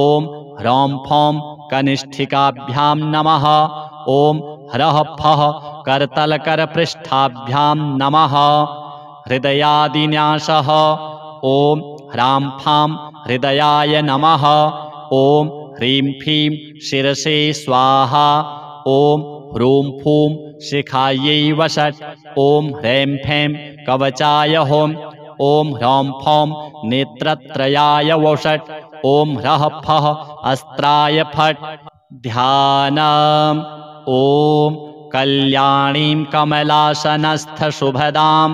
ॐ ह्रौं फौं कनिष्ठिकाभ्यां नमः ॐ ह्रः फः करतलकरपृष्ठाभ्यां नमः हृदयादिन्यासः ॐ ह्रां फां हृदयाय नमः ॐ ह्रीं फीं शिरसे स्वाहा ॐ ह्रूं फूं शिखायै वषट् ॐ ह्रैं फैं कवचाय होम् ॐ ह्रौं फौं नेत्रत्रयाय वषट् ॐ ह्रः फः अस्त्राय फट् ध्यानम् ॐ कल्याणीं कमलासनस्थशुभदां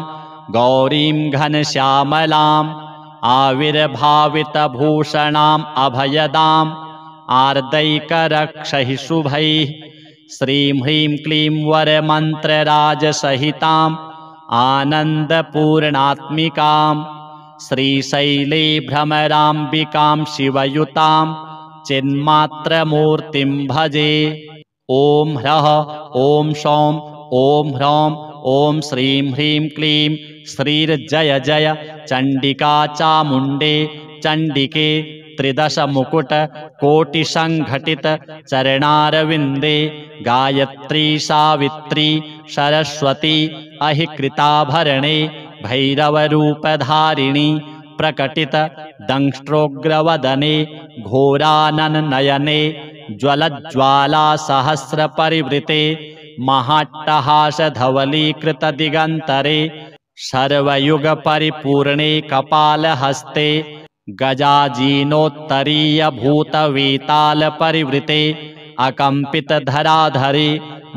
गौरीं घनश्यामलाम् आविर्भावितभूषणाम् अभयदाम् आर्दैकरक्षैः शुभैः श्रीं ह्रीं क्लीं वरमन्त्रराजसहिताम् आनन्दपूर्णात्मिकां श्रीशैले भ्रमराम्बिकां शिवयुतां चिन्मात्रमूर्तिं भजे ॐ ह्रः ॐ सौं ॐ ह्रौं ॐ श्रीं ह्रीं क्लीं श्रीर्जय जय चण्डिका चामुण्डे चण्डिके त्रिदशमुकुट कोटिसङ्घटित चरणारविन्दे गायत्री सावित्री सरस्वती अहिकृताभरणे भैरवरूपधारिणी प्रकटित दंष्ट्रोग्रवदने घोरानननयने ज्वलज्ज्वालासहस्रपरिवृते महाट्टहासधवलीकृतदिगन्तरे सर्वयुगपरिपूर्णे कपालहस्ते गजाजीनोत्तरीयभूतवेतालपरिवृते अकम्पितधराधरे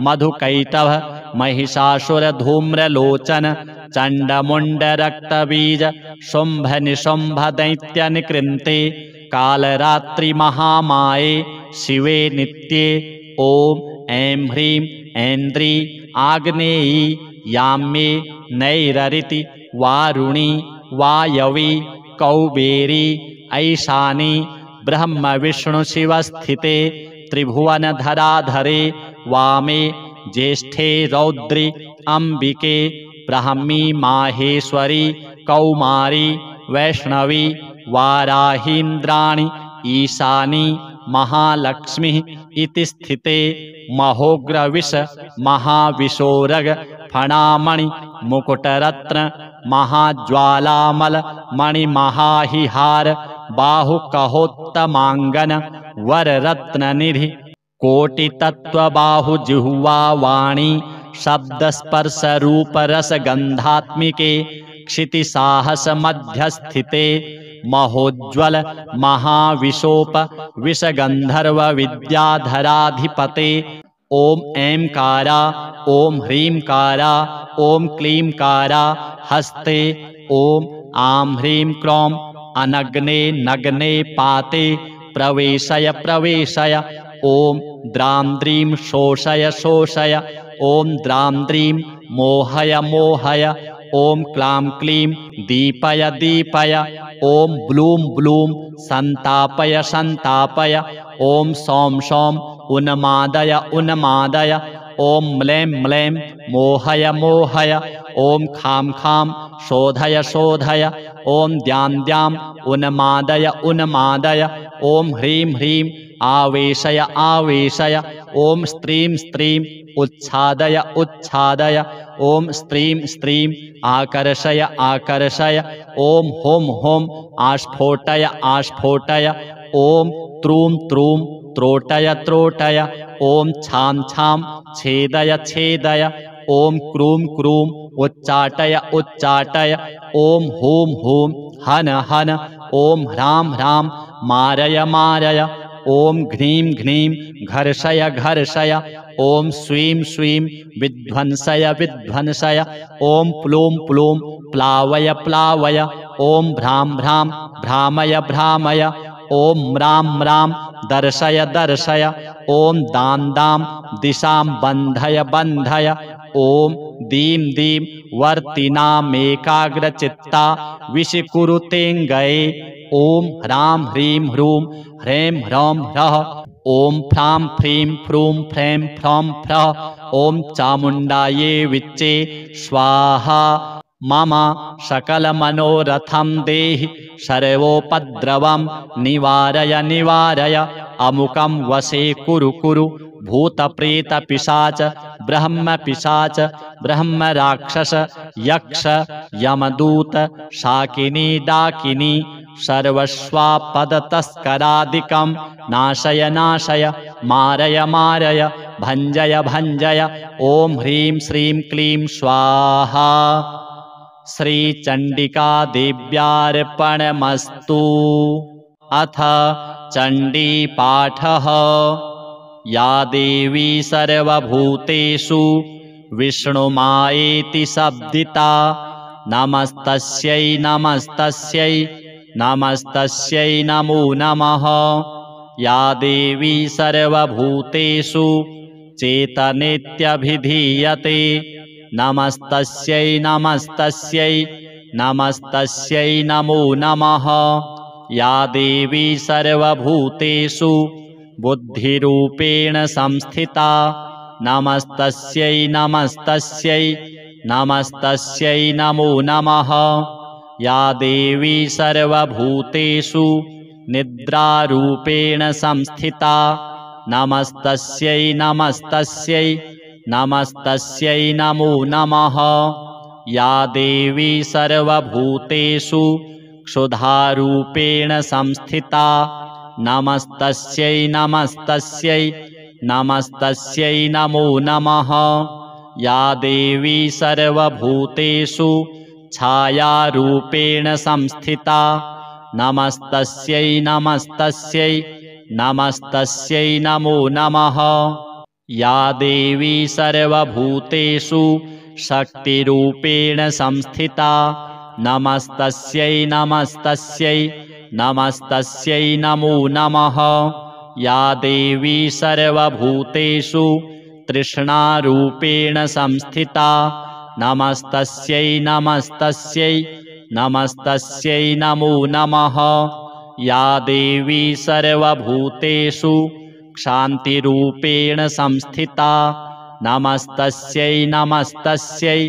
मधुकैटभ महिषासुरधूम्रलोचन चण्डमुण्डरक्तबीज शुम्भनिशुम्भदैत्यनिकृन्ते कालरात्रिमहामाये शिवे नित्ये ॐ ऐं ह्रीं ऐन्द्री आग्नेयी याम्ये नैररिति वारुणी वायवी कौबेरी ऐशानी ब्रह्मविष्णुशिवस्थिते त्रिभुवनधराधरे वामे ज्येष्ठे रौद्रि अम्बिके ब्राह्मी माहेश्वरी कौमारी वैष्णवी वाराहीन्द्राणि ईशानी महालक्ष्मी इति स्थिते महोग्रविष महाविशोरग फणामणि मुकुटरत्न महाज्वालामल मणिमहाहिहार बाहुकहोत्तमाङ्गन वररत्ननिधि कोटितत्त्वबाहुजिह्वा वाणी शब्दस्पर्शरूपरसगन्धात्मिके क्षितिसाहसमध्यस्थिते महोज्ज्वल महाविशोप विषगन्धर्वविद्याधराधिपते ॐ ऐंकारा ॐ ह्रींकारा ॐ क्लींकारा हस्ते ॐ आं ह्रीं क्रौं अनग्ने नग्ने पाते प्रवेशय प्रवेशय। ॐ द्रां द्रीं शोषय शोषय। ॐ द्रां द्रीं मोहय मोहय। ॐ क्लां क्लीं दीपय दीपय। ॐ ब्लूं ब्लूं सन्तापय सन्तापय। ॐ सौं सौं उन्मादय उन्मादय। ॐ म्लें म्लें मोहय मोहय। ॐ खां खां शोधय शोधय। ॐ द्यां द्यां उन्मादय उन्मादय। ॐ ह्रीं ह्रीं आवेशय आवेशय। ॐ स्त्रीं स्त्रीं उच्छादय उच्छादय। ॐ स्त्रीं स्त्रीं आकर्षय आकर्षय। ॐ हुं हुं आस्फोटय आस्फोटय। ॐ त्रूं त्रूं त्रोटय त्रोटय। ॐ छां छां छेदय छेदय। ॐ क्रूं क्रूं उच्चाटय उच्चाटय। ॐ हूं हूं हन हन। ॐ ह्रां ह्रां मारय मारय। ॐ घ्रीं घ्रीं घर्षय घर्षय। ॐ स्वीं स्वीं विध्वंसय विध्वंसय। ॐ प्लूं प्लूं प्लावय प्लावय। ॐ भ्रां भ्रां भ्रामय भ्रामय। ॐ म्रां म्रां दर्शय दर्शय। ॐ दां दां दिशां बन्धय बन्धय। ॐ दीं दीं वर्तिनामेकाग्रचित्ता विशीकुरुतेऽङ्गये। ॐ ह्रां ह्रीं ह्रूं ह्रैं ह्रौं ह्रः। ॐ फ्रां फ्रीं फ्रूं फ्रैं फ्रौं फ्रः। ॐ चामुण्डायै विच्चे स्वाहा। मम सकलमनोरथं देहि सर्वोपद्रवं निवारय निवारय। अमुकं वशे कुरु कुरु। भूतप्रेतपिशाच ब्रह्मपिशाच ब्रह्मराक्षस यक्ष यमदूत शाकिनी डाकिनी सर्वस्वापदतस्करादिकं नाशय नाशय। मारय मारय भञ्जय भञ्जय। ॐ ह्रीं श्रीं क्लीं स्वाहा। श्रीचण्डिकादेव्यार्पणमस्तु। अथ चण्डीपाठः। या देवी सर्वभूतेषु विष्णुमायेति शब्दिता नमस्तस्यै नमस्तस्यै नमस्तस्यै नमो नमः। या देवी सर्वभूतेषु चेतनेत्यभिधीयते नमस्तस्यै नमस्तस्यै नमस्तस्यै नमो नमः। या देवी सर्वभूतेषु बुद्धिरूपेण संस्थिता नमस्तस्यै नमस्तस्यै नमस्तस्यै नमो नमः। या देवी सर्वभूतेषु निद्रारूपेण संस्थिता नमस्तस्यै नमस्तस्यै नमस्तस्यै नमो नमः। या देवी सर्वभूतेषु क्षुधारूपेण संस्थिता नमस्तस्यै नमस्तस्यै नमस्तस्यै नमो नमः। या देवी सर्वभूतेषु छायारूपेण संस्थिता नमस्तस्यै नमस्तस्यै नमस्तस्यै नमो नमः। या देवी सर्वभूतेषु शक्तिरूपेण संस्थिता नमस्तस्यै नमस्तस्यै नमस्तस्यै नमो नमः। या देवी सर्वभूतेषु तृष्णारूपेण संस्थिता नमस्तस्यै नमस्तस्यै नमस्तस्यै नमो नमः। या देवी सर्वभूतेषु क्षान्तिरूपेण संस्थिता नमस्तस्यै नमस्तस्यै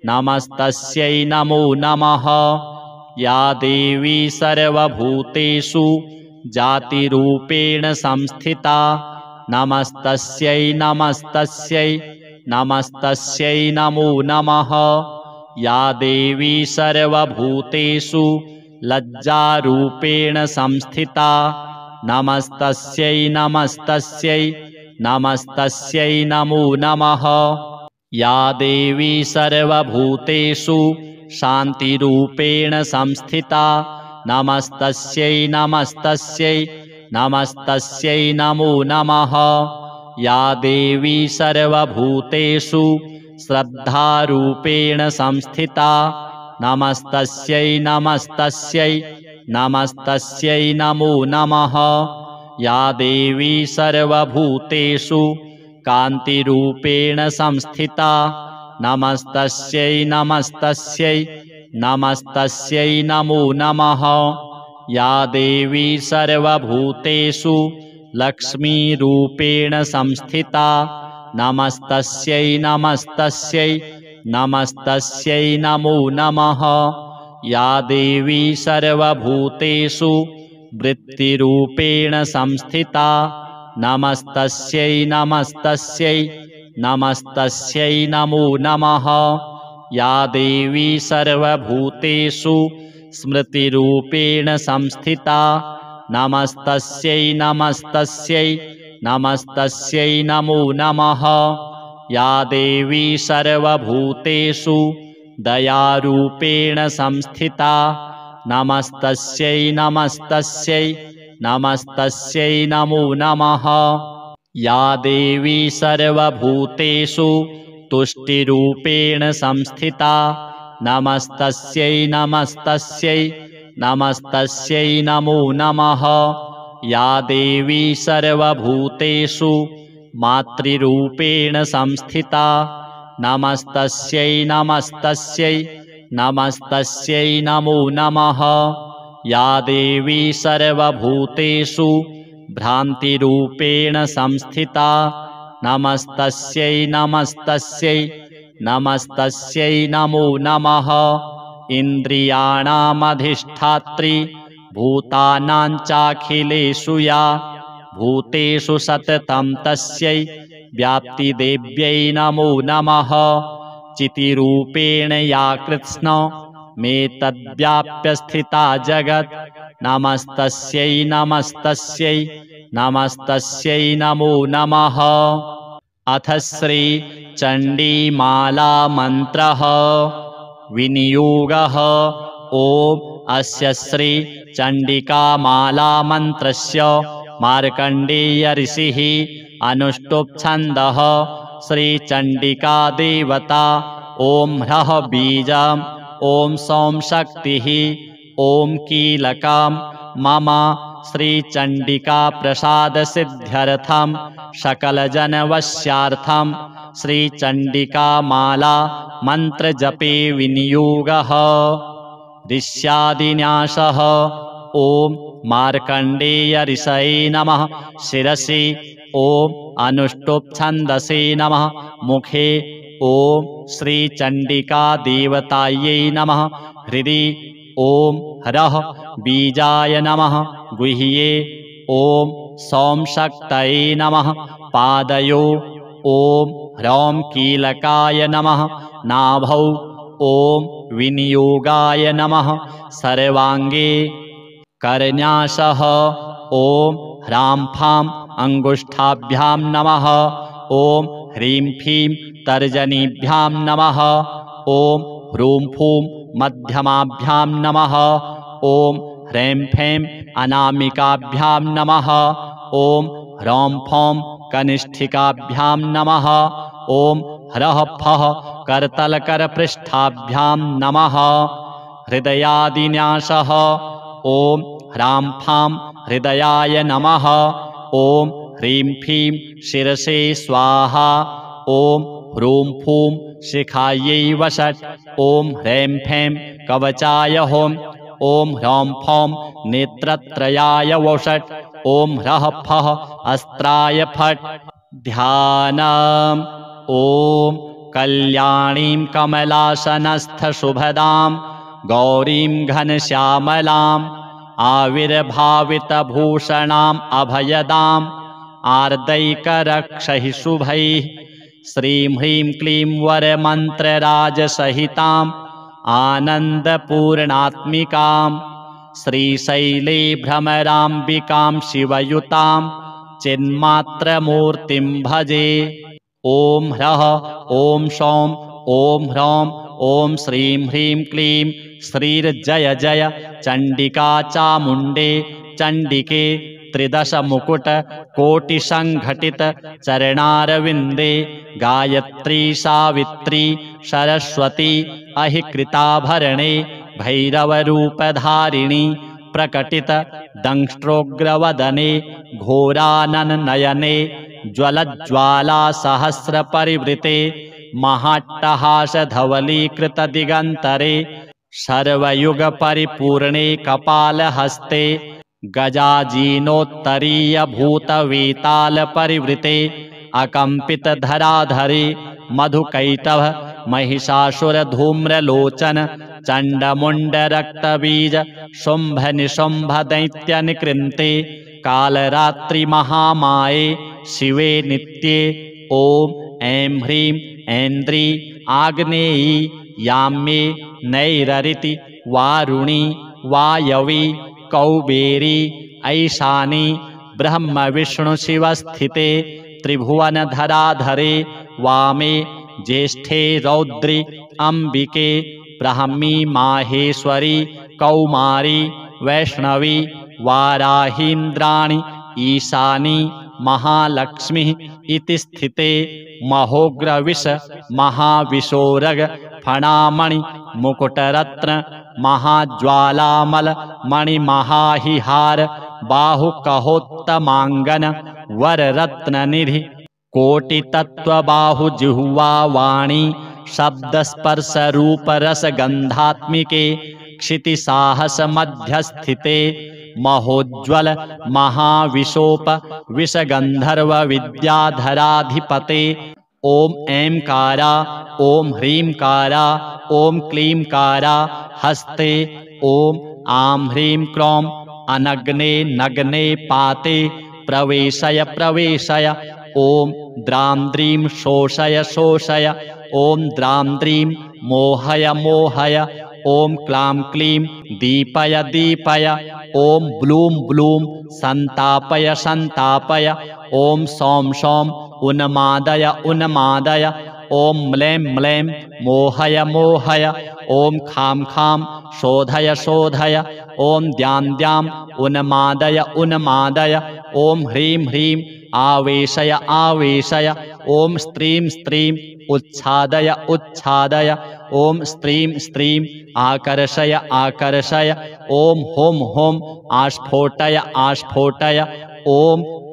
नमस्तस्यै नमो नमः। या देवी सर्वभूतेषु जातिरूपेण संस्थिता नमस्तस्यै नमस्तस्यै नमस्तस्यै नमो नमः। या देवी सर्वभूतेषु लज्जारूपेण संस्थिता नमस्तस्यै नमस्तस्यै नमस्तस्यै नमो नमः। या देवी सर्वभूतेषु शान्तिरूपेण संस्थिता नमस्तस्यै नमस्तस्यै नमस्तस्यै नमो नमः। या देवी सर्वभूतेषु श्रद्धारूपेण संस्थिता नमस्तस्यै नमस्तस्यै नमस्तस्यै नमो नमः। या देवी सर्वभूतेषु कान्तिरूपेण संस्थिता नमस्तस्यै नमस्तस्यै नमस्तस्यै नमो नमः। या देवी सर्वभूतेषु लक्ष्मीरूपेण संस्थिता नमस्तस्यै नमस्तस्यै नमस्तस्यै नमो नमः। या देवी सर्वभूतेषु वृत्तिरूपेण संस्थिता नमस्तस्यै नमस्तस्यै नमस्तस्यै नमो नमः। या देवी सर्वभूतेषु स्मृतिरूपेण संस्थिता नमस्तस्यै नमस्तस्यै नमस्तस्यै नमो नमः। या देवी सर्वभूतेषु दयारूपेण संस्थिता नमस्तस्यै नमस्तस्यै नमस्तस्यै नमो नमः। या देवी सर्वभूतेषु तुष्टिरूपेण संस्थिता नमस्तस्यै नमस्तस्यै नमस्तस्यै नमो नमः। या देवी सर्वभूतेषु मातृरूपेण संस्थिता नमस्तस्यै नमस्तस्यै नमस्तस्यै नमो नमः। या देवी सर्वभूतेषु भ्रान्तिरूपेण संस्थिता नमस्तस्यै नमस्तस्यै नमस्तस्यै नमो नमः। इन्द्रियाणामधिष्ठात्री भूतानां चाखिलेषु या भूतेषु सततं तस्यै व्याप्तिदेव्यै नमो नमः। चितिरूपेण या कृत्स्नमेतद्व्याप्य स्थिता जगत् नमस्तस्यै नमस्तस्यै नमस्तस्यै नमो नमः। अथ श्री चण्डीमाला मन्त्रः विनियोगः। ॐ अस्य श्री चण्डिकामाला मन्त्रस्य मार्कण्डेय ऋषिः अनुष्टुप् छन्दः। श्रीचण्डिका देवता ॐ ह्रः बीजम् ॐ सौं शक्तिः ॐ कीलकं मम श्रीचण्डिका प्रसादसिद्ध्यर्थं सकलजनवश्यार्थं श्रीचण्डिकामाला मन्त्रजपे विनियोगः। ऋष्यादिन्यासः। ॐ मार्कण्डेय ऋषये नमः। शिरसि ॐ अनुष्टुप् छन्दसे नमः। मुखे ॐ श्रीचण्डिका देवतायै नमः। हृदि ॐ ह्रः बीजाय नमः। गुह्ये ॐ सौं शक्तये नमः। पादयो ॐ ह्रौं कीलकाय नमः। नाभौ ॐ विनियोगाय नमः। सर्वाङ्गे करन्यासः। ॐ ह्रां फां अङ्गुष्ठाभ्यां नमः। ॐ ह्रीं फीं तर्जनीभ्यां नमः। ॐ ह्रूं फूं मध्यमाभ्यां नमः। ॐ ह्रैं फैं अनामिकाभ्यां नमः। ॐ ह्रौं फौं कनिष्ठिकाभ्यां नमः। ॐ ह्रः फः करतलकरपृष्ठाभ्यां नमः। हृदयादिन्यासः। ॐ ह्रां फां हृदयाय नमः। ॐ ह्रीं फीं शिरसे स्वाहा। ॐ ह्रूं फूं शिखायै वषट्। ॐ ह्रैं फैं कवचाय होम्। ॐ ह्रौं फौं नेत्रत्रयाय वषट्। ॐ ह्रः फः अस्त्राय फट्। ध्यानम्। ॐ कल्याणीं कमलासनस्थशुभदां गौरीं घनश्यामलाम् आविर्भावितभूषणाम् अभयदाम् आर्दैकरक्षैः शुभैः श्रीं ह्रीं क्लीं वरमन्त्रराजसहिताम् आनन्दपूर्णात्मिकां श्रीशैले भ्रमराम्बिकां शिवयुतां चिन्मात्रमूर्तिं भजे। ॐ ह्रः ॐ सौं ॐ ह्रौं ॐ श्रीं ह्रीं क्लीं श्रीर्जय जय चण्डिका चामुण्डे चण्डिके त्रिदशमुकुटकोटिसङ्घटित चरणारविन्दे गायत्री सावित्री सरस्वती अहिकृताभरणे भैरवरूपधारिणी प्रकटित दंष्ट्रोग्रवदने घोरानननयने ज्वलज्ज्वाला सहस्रपरिवृते महाट्टहासधवलीकृतदिगन्तरे सर्वयुगपरिपूर्णे कपालहस्ते गजाजीनोत्तरीयभूतवेतालपरिवृते अकम्पितधराधरे मधुकैटभ महिषासुरधूम्रलोचन चण्डमुण्डरक्तबीज शुम्भनिशुम्भदैत्यनिकृन्ते कालरात्रिमहामाये शिवे नित्ये ॐ ऐं ह्रीं ऐन्द्री आग्नेयी याम्ये नैररिति वारुणी वायवी कौबेरी ऐशानी ब्रह्मविष्णुशिवस्थिते त्रिभुवनधराधरे वामे ज्येष्ठे रौद्रि अम्बिके ब्राह्मी माहेश्वरी कौमारी वैष्णवी वाराहीन्द्राणि ईशानी महालक्ष्मी इति स्थिते महोग्रविष महाविशोरग फणामणि मुकुटरत्न महाज्वालामल मणिमहाहिहार बाहुकहोत्तमाङ्गन वररत्ननिधि कोटितत्त्वबाहुजिह्वा वाणी शब्दस्पर्शरूपरसगन्धात्मिके क्षितिसाहसमध्यस्थिते महोज्ज्वल महाविशोप विषगन्धर्व विद्याधराधिपते ॐ ऐंकारा ॐ ह्रींकारा ॐ क्लींकारा हस्ते ॐ आं ह्रीं क्रों अनग्ने नग्ने पाते प्रवेशय प्रवेशय ॐ द्रां द्रीं शोषय शोषय ॐ द्रां द्रीं मोहय मोहय ॐ क्लां क्लीं दीपय दीपय ॐ ब्लूं ब्लूं सन्तापय सन्तापय ॐ सौं सौं उन्मादय उन्मादय ॐ म्लें म्लें मोहय मोहय ॐ खां खां शोधय शोधय ॐ द्यां द्यां उन्मादय उन्मादय ॐ ह्रीं ह्रीं आवेशय आवेशय ॐ स्त्रीं स्त्रीं उच्छादय उच्छादय ॐ स्त्रीं स्त्रीं आकर्षय आकर्षय ॐ हों हों आस्फोटय आस्फोटय ॐ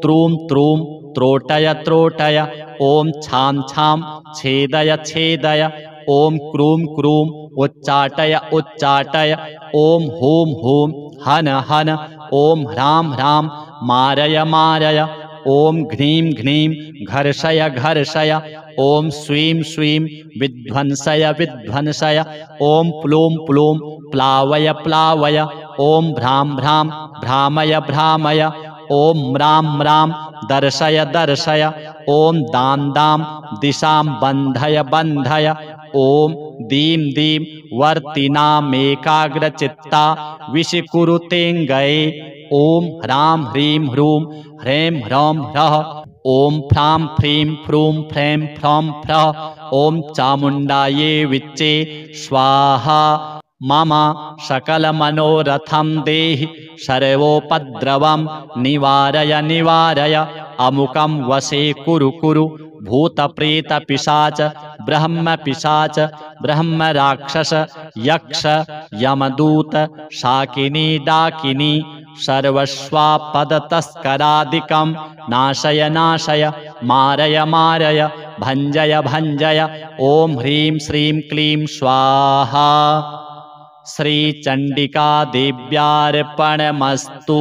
त्रूं त्रूं त्रोटय त्रोटय ॐ छां छां छेदय छेदय ॐ क्रूं क्रूं उच्चाटय उच्चाटय ॐ हूं हूं हन हन ॐ ह्रां ह्रां मारय मारय ॐ घ्रीं घ्रीं घर्षय घर्षय ॐ स्वीं स्वीं विध्वंसय विध्वंसय ॐ प्लूं प्लूं प्लावय प्लावय ॐ भ्रां भ्रां भ्रामय भ्रामय ॐ म्रां म्रां दर्शय दर्शय ॐ दां दां दिशां बन्धय बन्धय ॐ दीं दीं वर्तिनामेकाग्रचित्ता विशिकुरुतेऽङ्गये ॐ ह्रां ह्रीं ह्रूं ह्रैं ह्रौं ह्रः ॐ फ्रां फ्रीं फ्रूं फ्रैं फ्रौं फ्रः ॐ चामुण्डायै विच्चे स्वाहा मम सकलमनोरथं देहि सर्वोपद्रवं निवारय निवारय अमुकं वशे कुरु कुरु भूतप्रेतपिशाच ब्रह्मपिशाच ब्रह्मराक्षस यक्ष यमदूत शाकिनी डाकिनी सर्वस्वापदतस्करादिकं नाशय नाशय मारय मारय भञ्जय भञ्जय ॐ ह्रीं श्रीं क्लीं स्वाहा श्रीचण्डिकादेव्यार्पणमस्तु।